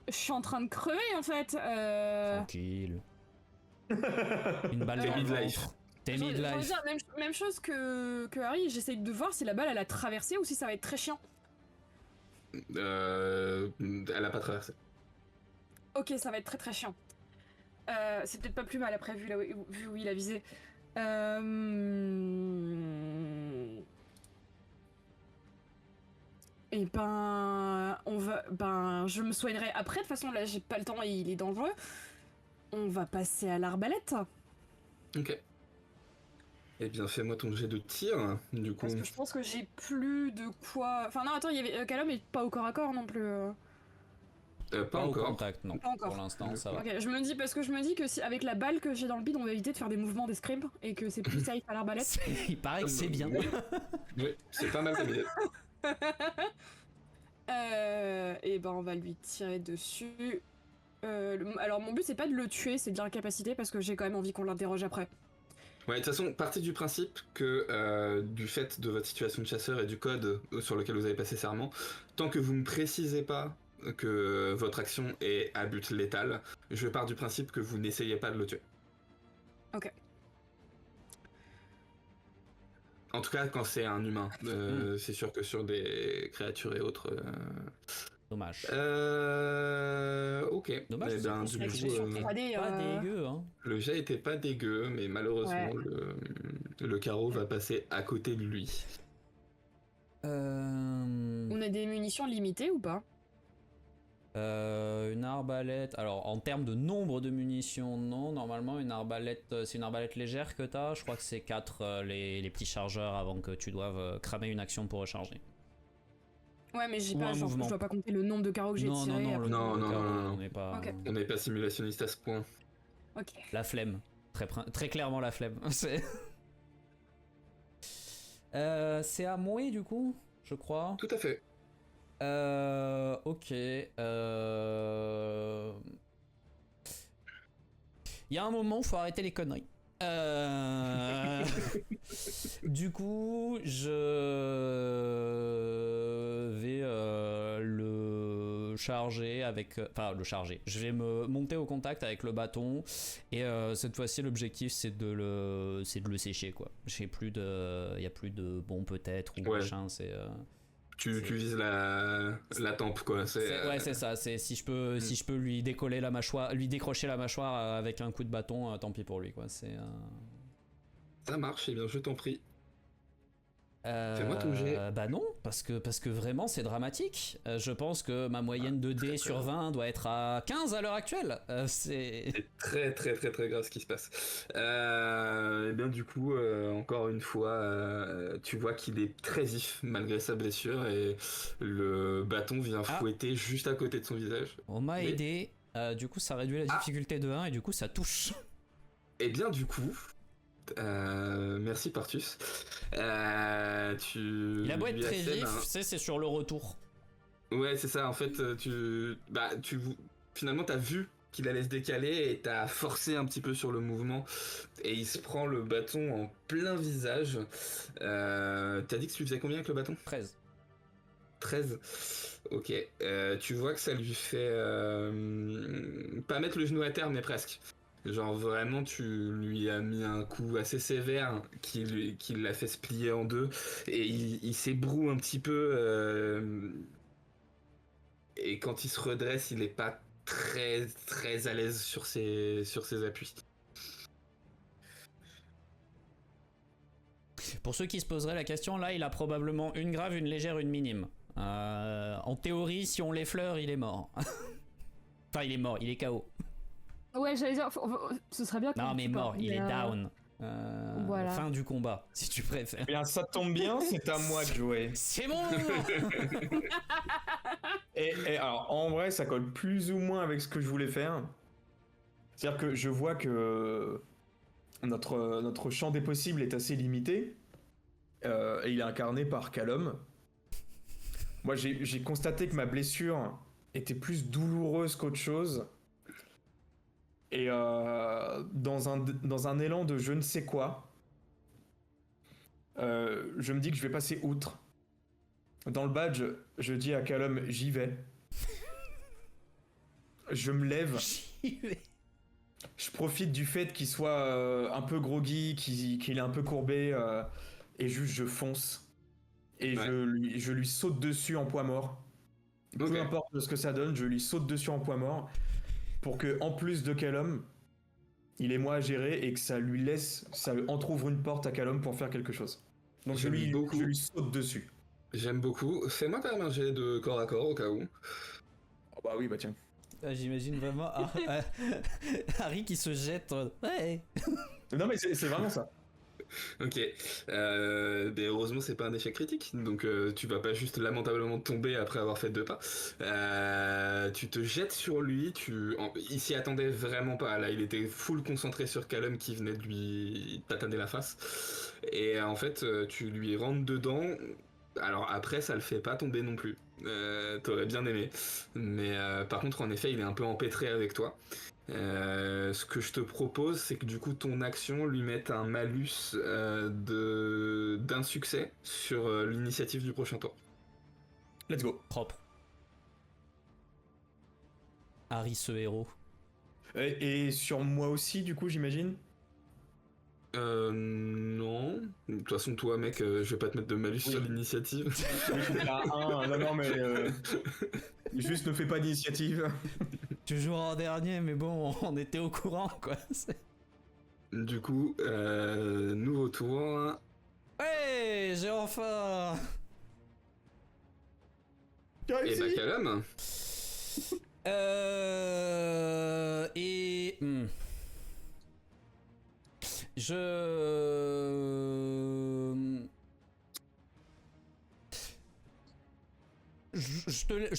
Je suis en train de crever en fait. Tranquille. Une balle T'es dans le midlife. ventre. T'es J'ai envie de midlife. dire, même chose que Harry, j'essaye de voir si la balle elle a traversé ou si ça va être très chiant. Elle a pas traversé. Ok, ça va être très très chiant. C'est peut-être pas plus mal après vu où il a visé. Et ben, je me soignerai après. De toute façon, là, j'ai pas le temps et il est dangereux. On va passer à l'arbalète. Ok. Eh bien, fais-moi ton jet de tir, du coup. Parce que je pense que j'ai plus de quoi. Enfin, non, attends, il y avait Callum, mais pas au corps à corps non plus. Pas Au encore. contact, non. Pas encore. Pour l'instant, ça va. Ok, je me dis que si avec la balle que j'ai dans le bide, on va éviter de faire des mouvements d'escrime et que c'est plus safe à l'arbalète. Il paraît que c'est bien. Oui, c'est pas mal comme idée. Et ben on va lui tirer dessus. Alors mon but c'est pas de le tuer, c'est de l'incapaciter parce que j'ai quand même envie qu'on l'interroge après. Ouais, de toute façon, partez du principe que du fait de votre situation de chasseur et du code sur lequel vous avez passé serment, tant que vous ne précisez pas que votre action est à but létal, je pars du principe que vous n'essayez pas de le tuer. Ok. En tout cas, quand c'est un humain. C'est sûr que sur des créatures et autres... Dommage. Ok. Dommage, Eh c'est bien, une du Sur coup, 3D, Pas dégueu, hein. le jet était pas dégueu, mais malheureusement, Ouais. le carreau va passer à côté de lui. On a des munitions limitées ou pas? Une arbalète. Alors, en termes de nombre de munitions, non. Normalement, une arbalète, c'est une arbalète légère que t'as. Je crois que c'est 4 les petits chargeurs avant que tu doives cramer une action pour recharger. Ouais, mais j'ai Ou pas, un genre, mouvement. Je dois pas compter le nombre de carreaux que j'ai Non, tirés. non, après. Non, non, non. On n'est pas. Ok. On n'est pas simulationniste à ce point. Ok. La flemme. Très clairement la flemme. C'est à moi du coup, je crois. Tout à fait. Ok. Il y a un moment où faut arrêter les conneries. Du coup, je vais le charger avec... Enfin, le charger. Je vais me monter au contact avec le bâton. Et cette fois-ci, l'objectif, c'est de le sécher, quoi. J'ai plus de... Il n'y a plus de bon peut-être ou machin, c'est... Tu vises la tempe, quoi. Ouais, c'est ça. C'est si je peux lui décoller la mâchoire, lui décrocher la mâchoire avec un coup de bâton, tant pis pour lui, quoi. C'est... Ça marche, eh bien, je t'en prie. Fais-moi ton jet. Bah non, parce que vraiment c'est dramatique. Je pense que ma moyenne de dés sur 20 doit être à 15 à l'heure actuelle. C'est très très très très grave ce qui se passe. Et bien du coup, encore une fois, tu vois qu'il est très vif malgré sa blessure et le bâton vient fouetter juste à côté de son visage. On m'a aidé, du coup ça réduit la difficulté de 1 et du coup ça touche. Et bien du coup... merci Partus. Il a beau être très vif, c'est sur le retour. Ouais, c'est ça. En fait, finalement, t'as vu qu'il allait se décaler et t'as forcé un petit peu sur le mouvement et il se prend le bâton en plein visage. T'as dit que tu faisais combien avec le bâton ? 13. 13. Ok. Tu vois que ça lui fait pas mettre le genou à terre, mais presque. Genre vraiment tu lui as mis un coup assez sévère qui l'a fait se plier en deux et il s'ébroue un petit peu et quand il se redresse il est pas très très à l'aise sur ses appuis. Pour ceux qui se poseraient la question, là il a probablement une grave, une légère, une minime. En théorie si on l'effleure il est mort. Enfin il est mort, il est KO. Ouais, j'allais dire, ce serait bien. Non mais mort, il est down. Voilà. Fin du combat, si tu préfères. Bien, ça tombe bien, c'est à moi de jouer. C'est mon moment. Et alors, en vrai, ça colle plus ou moins avec ce que je voulais faire. C'est-à-dire que je vois que notre champ des possibles est assez limité. Et il est incarné par Callum. Moi, j'ai constaté que ma blessure était plus douloureuse qu'autre chose. Et dans un élan de je ne sais quoi, je me dis que je vais passer outre. Dans le badge, je dis à Callum, j'y vais. Je me lève. J'y vais. Je profite du fait qu'il soit un peu groggy, qu'il est un peu courbé, et juste je fonce. Et ouais. je lui saute dessus en poids mort. Okay. Peu importe ce que ça donne, je lui saute dessus en poids mort. Pour que, en plus de Callum, il ait moi à gérer et que ça lui entrouvre une porte à Callum pour faire quelque chose. Donc je lui saute dessus. J'aime beaucoup. Fais-moi quand même un jet de corps à corps au cas où. Oh bah oui, bah tiens. J'imagine vraiment Harry qui se jette. Ouais. Non mais c'est vraiment ça. Ok. Mais heureusement c'est pas un échec critique, donc tu vas pas juste lamentablement tomber après avoir fait 2 pas. Tu te jettes sur lui, il s'y attendait vraiment pas, là il était full concentré sur Callum qui venait de lui tataner la face. Et en fait tu lui rentres dedans. Alors après ça le fait pas tomber non plus. T'aurais bien aimé. Mais par contre en effet il est un peu empêtré avec toi. Ce que je te propose, c'est que du coup ton action lui mette un malus d'un succès sur l'initiative du prochain tour. Let's go. Propre. Harry ce héros. Et sur moi aussi du coup j'imagine. Non. De toute façon toi mec, je vais pas te mettre de malus sur l'initiative. Non mais juste ne fais pas d'initiative. Toujours en dernier, mais bon, on était au courant, quoi. Du coup, nouveau tour. Ouais, j'ai enfin... Et bah Callum. Je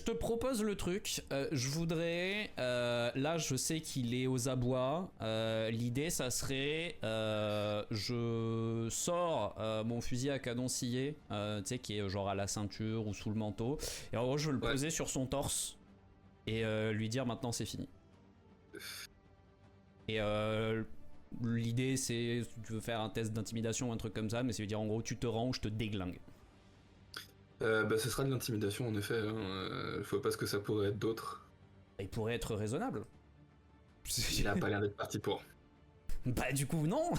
te propose le truc. Je voudrais. Là, je sais qu'il est aux abois. L'idée, ça serait. Je sors mon fusil à canon scié, tu sais, qui est genre à la ceinture ou sous le manteau. Et en gros, je veux le poser sur son torse et lui dire maintenant c'est fini. Et L'idée c'est, tu veux faire un test d'intimidation ou un truc comme ça, mais ça veut dire en gros tu te rends ou je te déglingue. Bah, ce sera de l'intimidation en effet. Je vois pas ce que ça pourrait être d'autre. Il pourrait être raisonnable. Il a pas l'air d'être parti pour. Bah du coup non.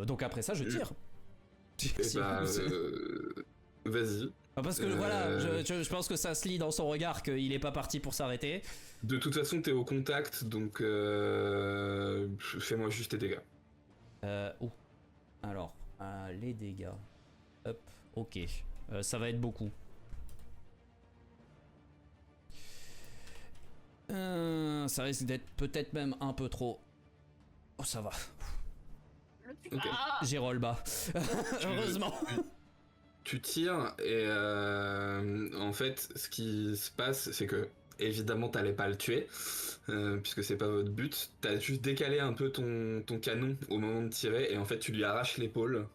Donc après ça je tire. Et bah, vas-y. Parce que voilà, je pense que ça se lit dans son regard qu'il est pas parti pour s'arrêter. De toute façon, t'es au contact, donc fais-moi juste tes dégâts. Oh. Alors, les dégâts. Hop, ok. Ça va être beaucoup. Ça risque d'être peut-être même un peu trop. Oh, ça va. Okay. J'ai roll bas. Heureusement. Tu tires et en fait, ce qui se passe, c'est que évidemment, t'allais pas le tuer, puisque c'est pas votre but. T'as juste décalé un peu ton canon au moment de tirer et en fait, tu lui arraches l'épaule.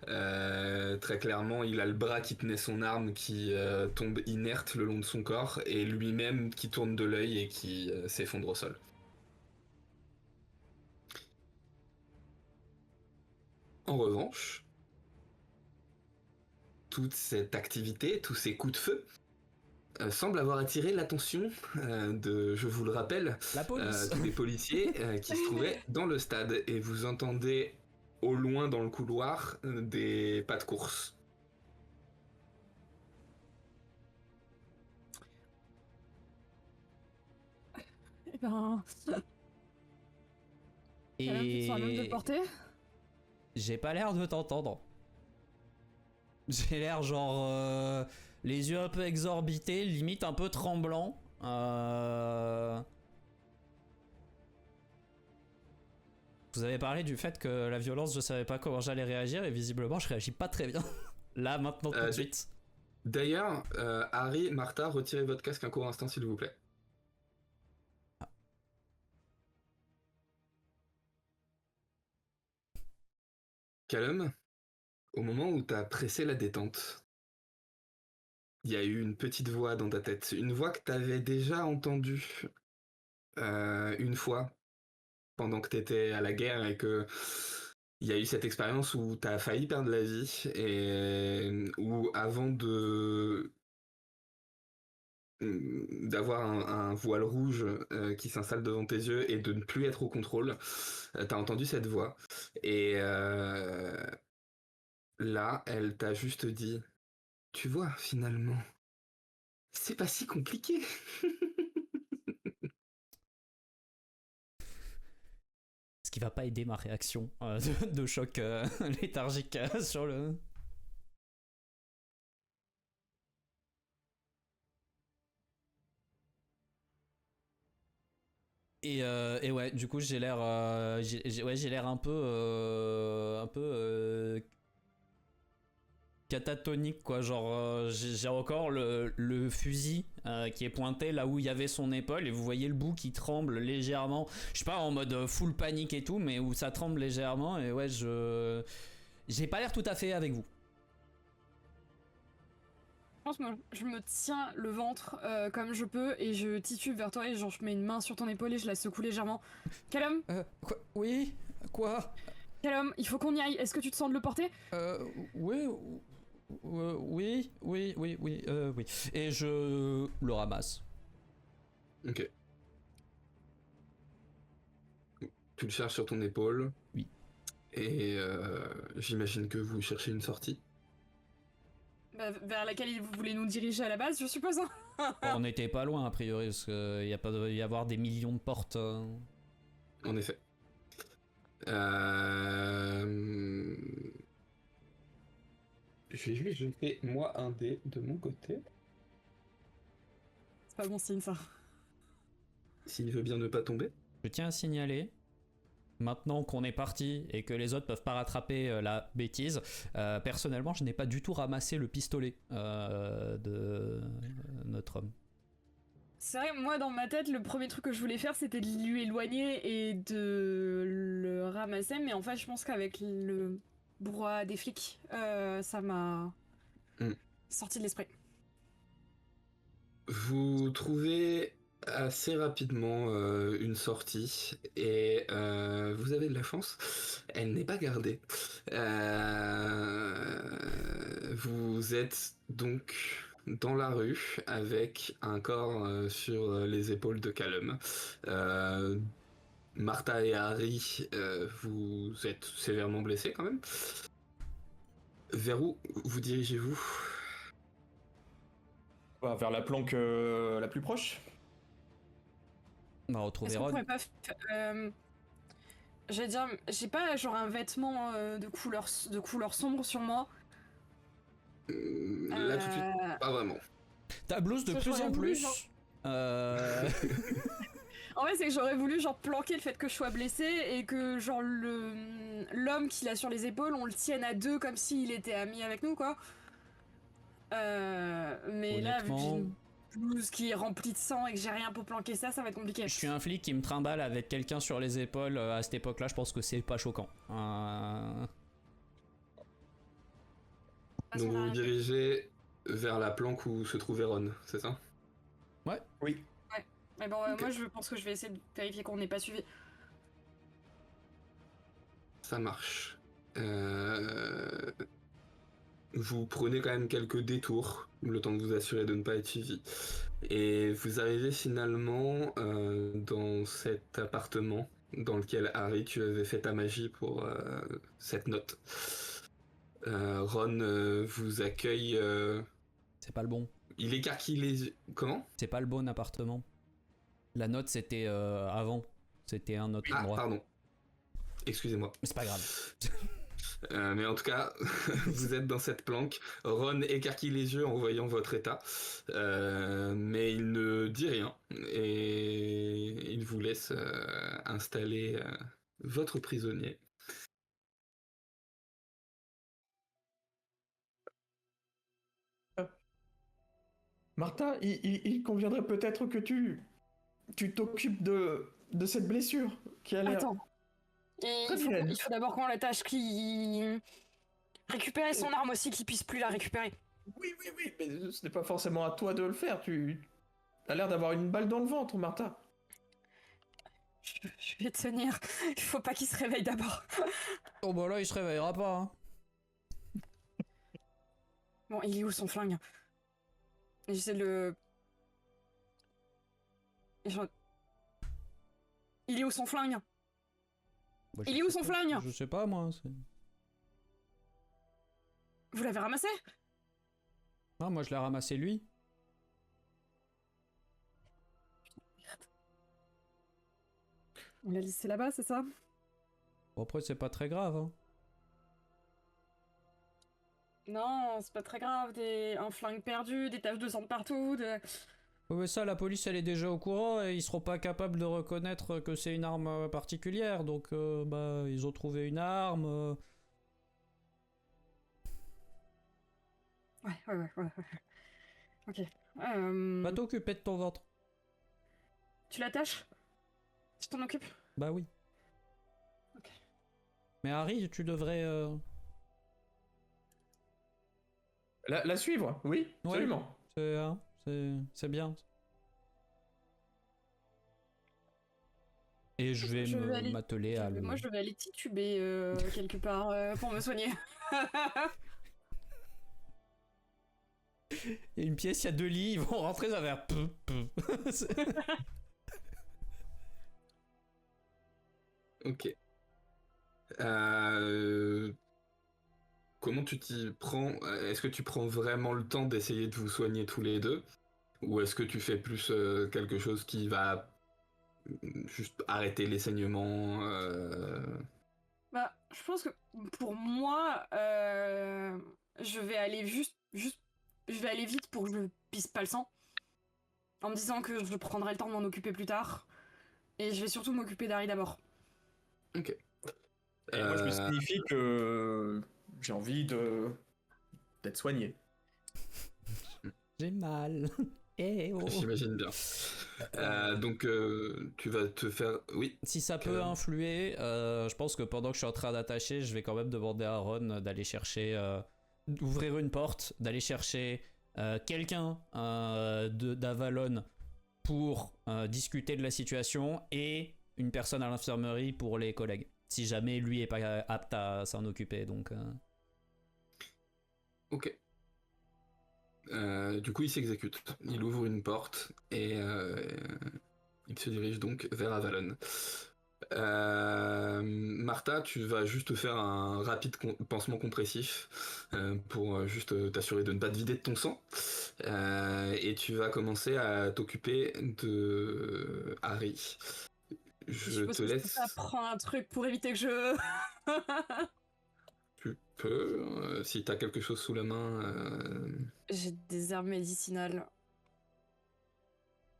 Très clairement, il a le bras qui tenait son arme qui tombe inerte le long de son corps et lui-même qui tourne de l'œil et qui s'effondre au sol. En revanche, toute cette activité, tous ces coups de feu, semblent avoir attiré l'attention de, je vous le rappelle, La police. des policiers qui se trouvaient dans le stade. Et vous entendez au loin dans le couloir des pas de course. Eh ben... Et sur la même de portée. j'ai pas l'air de t'entendre. J'ai l'air genre les yeux un peu exorbités, limite un peu tremblant. Vous avez parlé du fait que la violence, je savais pas comment j'allais réagir et visiblement je réagis pas très bien. Là, maintenant, tout de suite. D'ailleurs, Harry, Martha, retirez votre casque un court instant s'il vous plaît. Callum, au moment où t'as pressé la détente, il y a eu une petite voix dans ta tête. Une voix que t'avais déjà entendue une fois pendant que t'étais à la guerre et que il y a eu cette expérience où t'as failli perdre la vie et où avant d'avoir un voile rouge qui s'installe devant tes yeux et de ne plus être au contrôle, t'as entendu cette voix et là elle t'a juste dit, tu vois finalement c'est pas si compliqué. Ce qui va pas aider ma réaction de choc léthargique sur le... Et ouais, du coup j'ai l'air j'ai l'air un peu catatonique quoi, genre j'ai encore le fusil qui est pointé là où il y avait son épaule et vous voyez le bout qui tremble légèrement, je sais pas en mode full panique et tout, mais où ça tremble légèrement et ouais j'ai pas l'air tout à fait avec vous. Je pense que je me tiens le ventre comme je peux et je titube vers toi et genre je mets une main sur ton épaule et je la secoue légèrement. Callum, Quoi? Oui? Quoi? Callum, il faut qu'on y aille. Est-ce que tu te sens de le porter? Oui, oui. Et je le ramasse. Ok. Tu le charges sur ton épaule. Oui. Et j'imagine que vous cherchez une sortie. Bah, vers laquelle vous voulez nous diriger à la base, je suppose. On n'était pas loin a priori, parce qu'il y a pas de y avoir des millions de portes. En effet. Je vais juste jeter moi un dé de mon côté. C'est pas bon signe ça. S'il veut bien ne pas tomber. Je tiens à signaler, maintenant qu'on est parti et que les autres peuvent pas rattraper la bêtise, personnellement je n'ai pas du tout ramassé le pistolet de notre homme. C'est vrai, moi dans ma tête, le premier truc que je voulais faire c'était de lui éloigner et de le ramasser, mais en fait je pense qu'avec le brouhaha des flics, ça m'a sorti de l'esprit. Vous trouvez assez rapidement une sortie et vous avez de la chance, elle n'est pas gardée. Vous êtes donc dans la rue avec un corps sur les épaules de Callum. Martha et Harry, vous êtes sévèrement blessés quand même. Vers où vous dirigez-vous? Vers la planque la plus proche. On va retrouver Est-ce qu'on Ron. pourrait pas j'allais dire, j'ai pas genre un vêtement de couleur sombre sur moi. Là tout de suite, pas vraiment. Ta blouse de Ça, plus j'aurais en voulu, plus. genre. Euh, En vrai, c'est que j'aurais voulu genre planquer le fait que je sois blessée et que genre l'homme qu'il a sur les épaules, on le tienne à deux comme s'il était ami avec nous, quoi. Mais là, vu que j'ai Honnêtement- une blouse qui est remplie de sang et que j'ai rien pour planquer ça, ça va être compliqué. Je suis un flic qui me trimballe avec quelqu'un sur les épaules à cette époque-là, je pense que c'est pas choquant. De toute façon, Donc on a vous vous rien fait. dirigez vers la planque où se trouvait Ron, c'est ça? Oui. Mais bon, Ok. moi je pense que je vais essayer de vérifier qu'on n'est pas suivi. Ça marche. Vous prenez quand même quelques détours, le temps de vous assurer de ne pas être suivi. Et vous arrivez finalement dans cet appartement dans lequel Harry, tu avais fait ta magie pour cette note. Ron vous accueille. C'est pas le bon. Il écarquille les yeux. Comment? C'est pas le bon appartement. La note c'était avant. C'était un autre Ah, endroit. pardon. Excusez-moi. Mais c'est pas grave. Mais en tout cas, vous êtes dans cette planque. Ron écarquille les yeux en voyant votre état, mais il ne dit rien et il vous laisse installer votre prisonnier. Martha, il conviendrait peut-être que tu t'occupes de cette blessure qui a l'air... Attends. Et Très bien. il faut d'abord qu'on l'attache, qu'il récupère son arme aussi, qu'il puisse plus la récupérer. Oui, mais ce n'est pas forcément à toi de le faire. Tu as l'air d'avoir une balle dans le ventre, Martha. Je vais tenir. Il faut pas qu'il se réveille d'abord. Oh bah là il se réveillera pas. Hein. Bon, il est où son flingue? J'essaie de le... Il est où son flingue? Bah, Il je est où sais son pas. flingue? Je sais pas moi. Vous l'avez ramassé? Ah, moi je l'ai ramassé lui. Il l'a laissé là-bas, c'est ça? Bon, après c'est pas très grave. Hein. Non, c'est pas très grave. Un flingue perdu, des taches de sang de partout. Ouais, mais ça la police elle est déjà au courant et ils seront pas capables de reconnaître que c'est une arme particulière. Donc bah ils ont trouvé une arme. Ouais. Ok. Va t'occuper de ton ventre. Tu l'attaches? Tu t'en occupes? Bah oui. Ok. Mais Harry, tu devrais... La suivre, oui, Ouais. absolument. C'est bien. Et je vais Je vais aller- m'atteler à le... Moi, je vais aller tituber quelque part pour me soigner. Il y a une pièce, il y a 2 lits, ils vont rentrer, ça va faire... Ok. Comment tu t'y prends? Est-ce que tu prends vraiment le temps d'essayer de vous soigner tous les deux? Ou est-ce que tu fais plus quelque chose qui va juste arrêter les saignements Bah, je pense que pour moi, je vais aller je vais aller vite pour que je pisse pas le sang. En me disant que je prendrai le temps de m'en occuper plus tard. Et je vais surtout m'occuper d'Harry d'abord. Ok. Et moi, je me signifie que j'ai envie d'être soigné. J'ai mal. Eh oh. J'imagine bien. Donc tu vas te faire... Oui. Si ça peut influer, je pense que pendant que je suis en train d'attacher, je vais quand même demander à Ron d'aller chercher... d'ouvrir une porte, d'aller chercher quelqu'un d'Avalon pour discuter de la situation et une personne à l'infirmerie pour les collègues. Si jamais lui est pas apte à s'en occuper, donc... Ok. Du coup, il s'exécute. Il ouvre une porte et il se dirige donc vers Avalon. Martha, tu vas juste faire un rapide pansement compressif pour juste t'assurer de ne pas te vider de ton sang. Et tu vas commencer à t'occuper de Harry. Je te laisse. Ça prend un truc pour éviter que je. Tu peux, si t'as quelque chose sous la main. J'ai des herbes médicinales.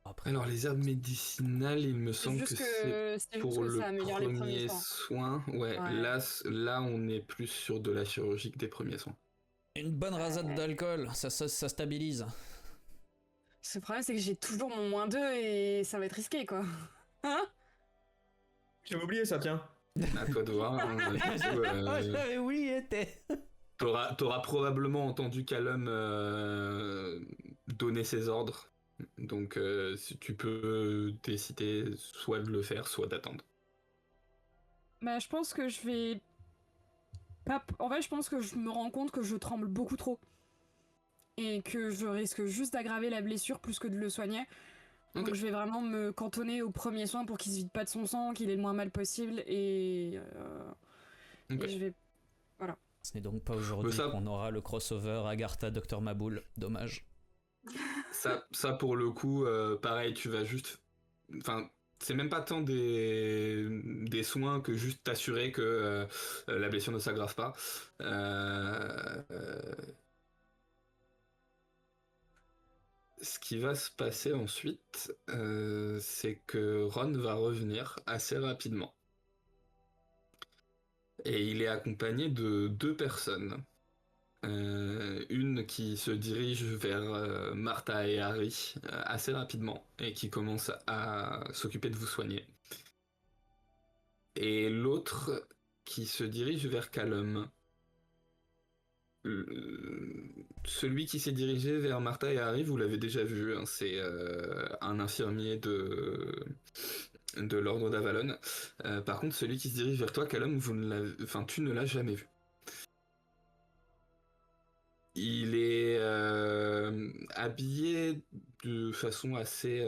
Après, Alors les herbes médicinales, il me semble que c'est pour le premier soin. Ouais, là on est plus sur de la chirurgie que des premiers soins. une bonne rasade d'alcool, ça stabilise. Le problème, c'est que j'ai toujours mon -2 et ça va être risqué, quoi. Hein? J'avais oublié ça, tiens. À toi de voir. J'avais oublié, T'auras probablement entendu Callum donner ses ordres. Donc si tu peux décider soit de le faire, soit d'attendre. Bah, je pense que je vais... En fait, je pense que je me rends compte que je tremble beaucoup trop. Et que je risque juste d'aggraver la blessure plus que de le soigner. Okay. Donc je vais vraiment me cantonner au premier soin pour qu'il se vide pas de son sang, qu'il ait le moins mal possible et je vais... Voilà. Ce n'est donc pas aujourd'hui qu'on aura le crossover Agartha-Dr Maboul. Dommage. Ça pour le coup, pareil, tu vas juste... Enfin, c'est même pas tant des soins que juste t'assurer que la blessure ne s'aggrave pas. Ce qui va se passer ensuite, c'est que Ron va revenir assez rapidement. Et il est accompagné de 2 personnes. Une qui se dirige vers Martha et Harry assez rapidement et qui commence à s'occuper de vous soigner. Et l'autre qui se dirige vers Callum. Celui qui s'est dirigé vers Martha et Harry, vous l'avez déjà vu, hein, c'est un infirmier de l'ordre d'Avalon. Par contre, celui qui se dirige vers toi, Callum, tu ne l'as jamais vu. Il est habillé de façon assez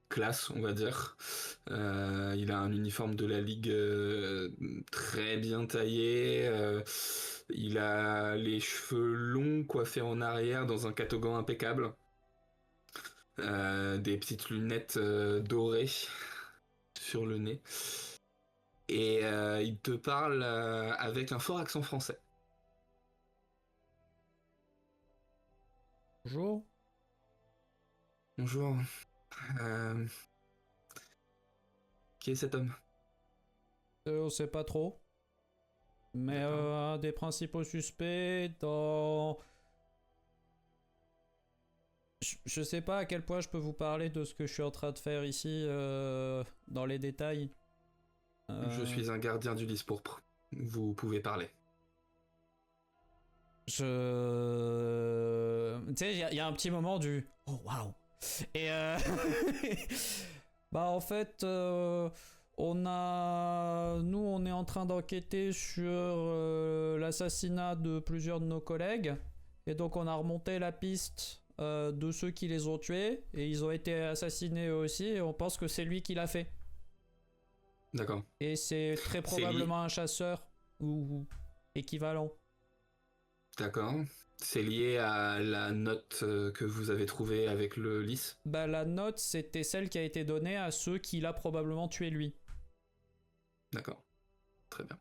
classe, on va dire. Il a un uniforme de la Ligue très bien taillé. Il a les cheveux longs coiffés en arrière dans un catogan impeccable. Des petites lunettes dorées sur le nez. Et il te parle avec un fort accent français. Bonjour. Bonjour. Qui est cet homme? On sait pas trop. Mais un des principaux suspects dans... Je sais pas à quel point je peux vous parler de ce que je suis en train de faire ici dans les détails. Je suis un gardien du lys pourpre. Vous pouvez parler. Tu sais, il y a un petit moment du... Oh, waouh. Et bah en fait, on est en train d'enquêter sur l'assassinat de plusieurs de nos collègues. Et donc on a remonté la piste de ceux qui les ont tués. Et ils ont été assassinés eux aussi. Et on pense que c'est lui qui l'a fait. D'accord. Et c'est très probablement un chasseur ou équivalent. D'accord. C'est lié à la note que vous avez trouvée avec le lys? Bah la note, c'était celle qui a été donnée à ceux qui l'a probablement tué lui. D'accord. Très bien.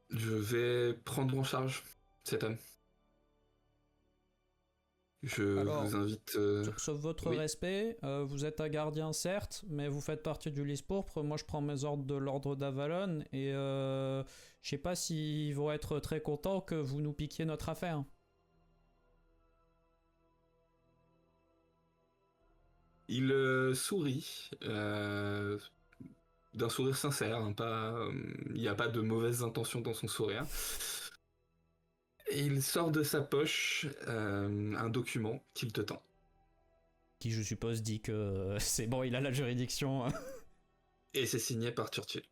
Je vais prendre en charge cet homme. Alors, vous invite... Sauf votre respect, vous êtes un gardien certes, mais vous faites partie du lys pourpre. Moi je prends mes ordres de l'ordre d'Avalon et je sais pas s'ils vont être très contents que vous nous piquiez notre affaire. Il sourit, d'un sourire sincère, hein, il n'y a pas de mauvaises intentions dans son sourire. Et il sort de sa poche un document qu'il te tend. Qui, je suppose, dit que c'est bon, il a la juridiction. Et c'est signé par Churchill.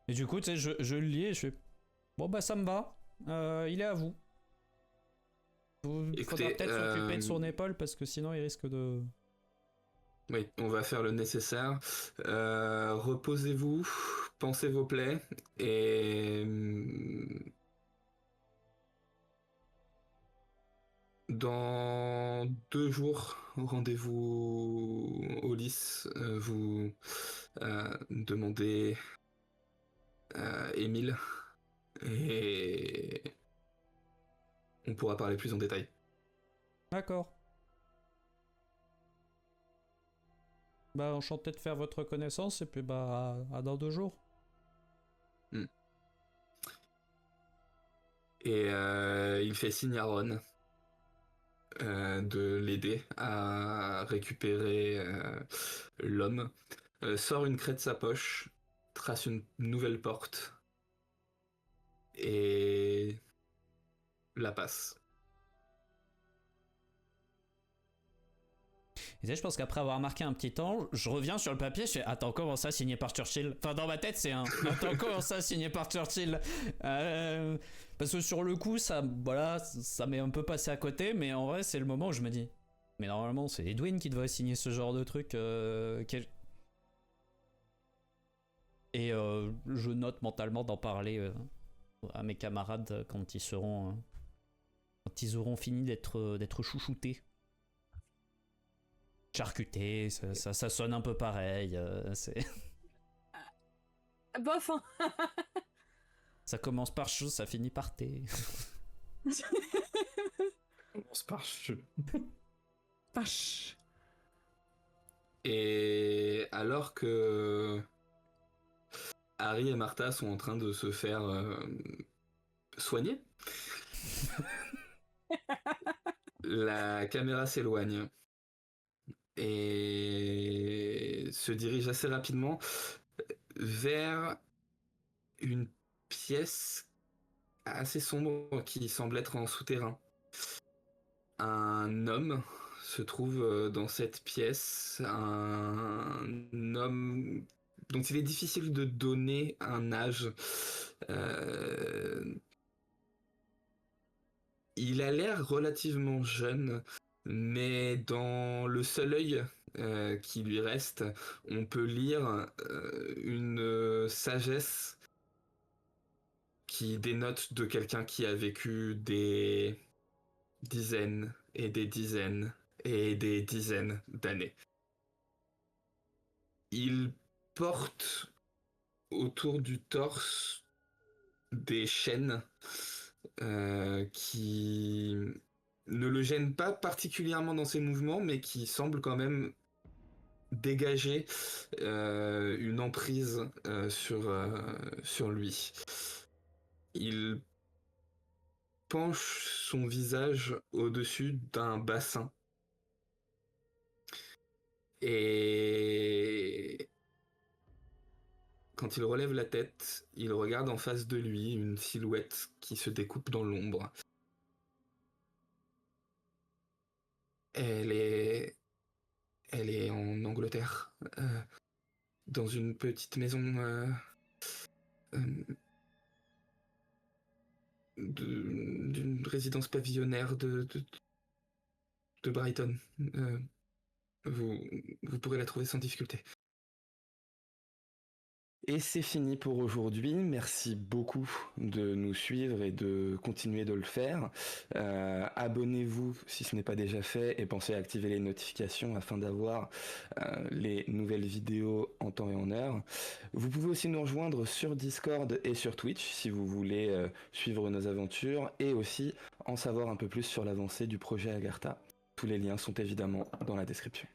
Et du coup, tu sais, je le lis et je fais bon, bah, ça me va. Il est à vous. Il faudra peut-être s'occuper de son épaule parce que sinon, il risque de. Oui, on va faire le nécessaire. Reposez-vous, pensez vos plaies et dans 2 jours, rendez-vous au Lys. Vous demandez Émile et on pourra parler plus en détail. D'accord. Bah, enchanté de faire votre connaissance et puis bah, à dans 2 jours. Et il fait signe à Ron de l'aider à récupérer l'homme. Sort une craie de sa poche, trace une nouvelle porte et la passe. Et tu sais, je pense qu'après avoir marqué un petit temps, je reviens sur le papier, je fais attends, comment ça signé par Churchill? Enfin, dans ma tête, c'est un attends, comment ça signé par Churchill? Parce que sur le coup, ça, voilà, ça m'est un peu passé à côté, mais en vrai, c'est le moment où je me dis mais normalement, c'est Edwin qui devrait signer ce genre de truc. Et je note mentalement d'en parler à mes camarades quand ils auront fini d'être chouchoutés. Charcuté, ça sonne un peu pareil. C'est... Bof, hein. Ça commence par ch, ça finit par t. Commence par che. Vache. Et alors que Harry et Martha sont en train de se faire soigner, la caméra s'éloigne et se dirige assez rapidement vers une pièce assez sombre qui semble être en souterrain. Un homme se trouve dans cette pièce, un homme dont il est difficile de donner un âge. Il a l'air relativement jeune, mais dans le seul œil qui lui reste, on peut lire une sagesse qui dénote de quelqu'un qui a vécu des dizaines et des dizaines et des dizaines d'années. Il porte autour du torse des chaînes qui ne le gênent pas particulièrement dans ses mouvements, mais qui semblent quand même dégager une emprise sur lui. Il penche son visage au-dessus d'un bassin. Et quand il relève la tête, il regarde en face de lui une silhouette qui se découpe dans l'ombre. Elle est en Angleterre, dans une petite maison d'une résidence pavillonnaire de Brighton. Vous pourrez la trouver sans difficulté. Et c'est fini pour aujourd'hui. Merci beaucoup de nous suivre et de continuer de le faire. Abonnez-vous si ce n'est pas déjà fait et pensez à activer les notifications afin d'avoir les nouvelles vidéos en temps et en heure. Vous pouvez aussi nous rejoindre sur Discord et sur Twitch si vous voulez suivre nos aventures et aussi en savoir un peu plus sur l'avancée du projet Agartha. Tous les liens sont évidemment dans la description.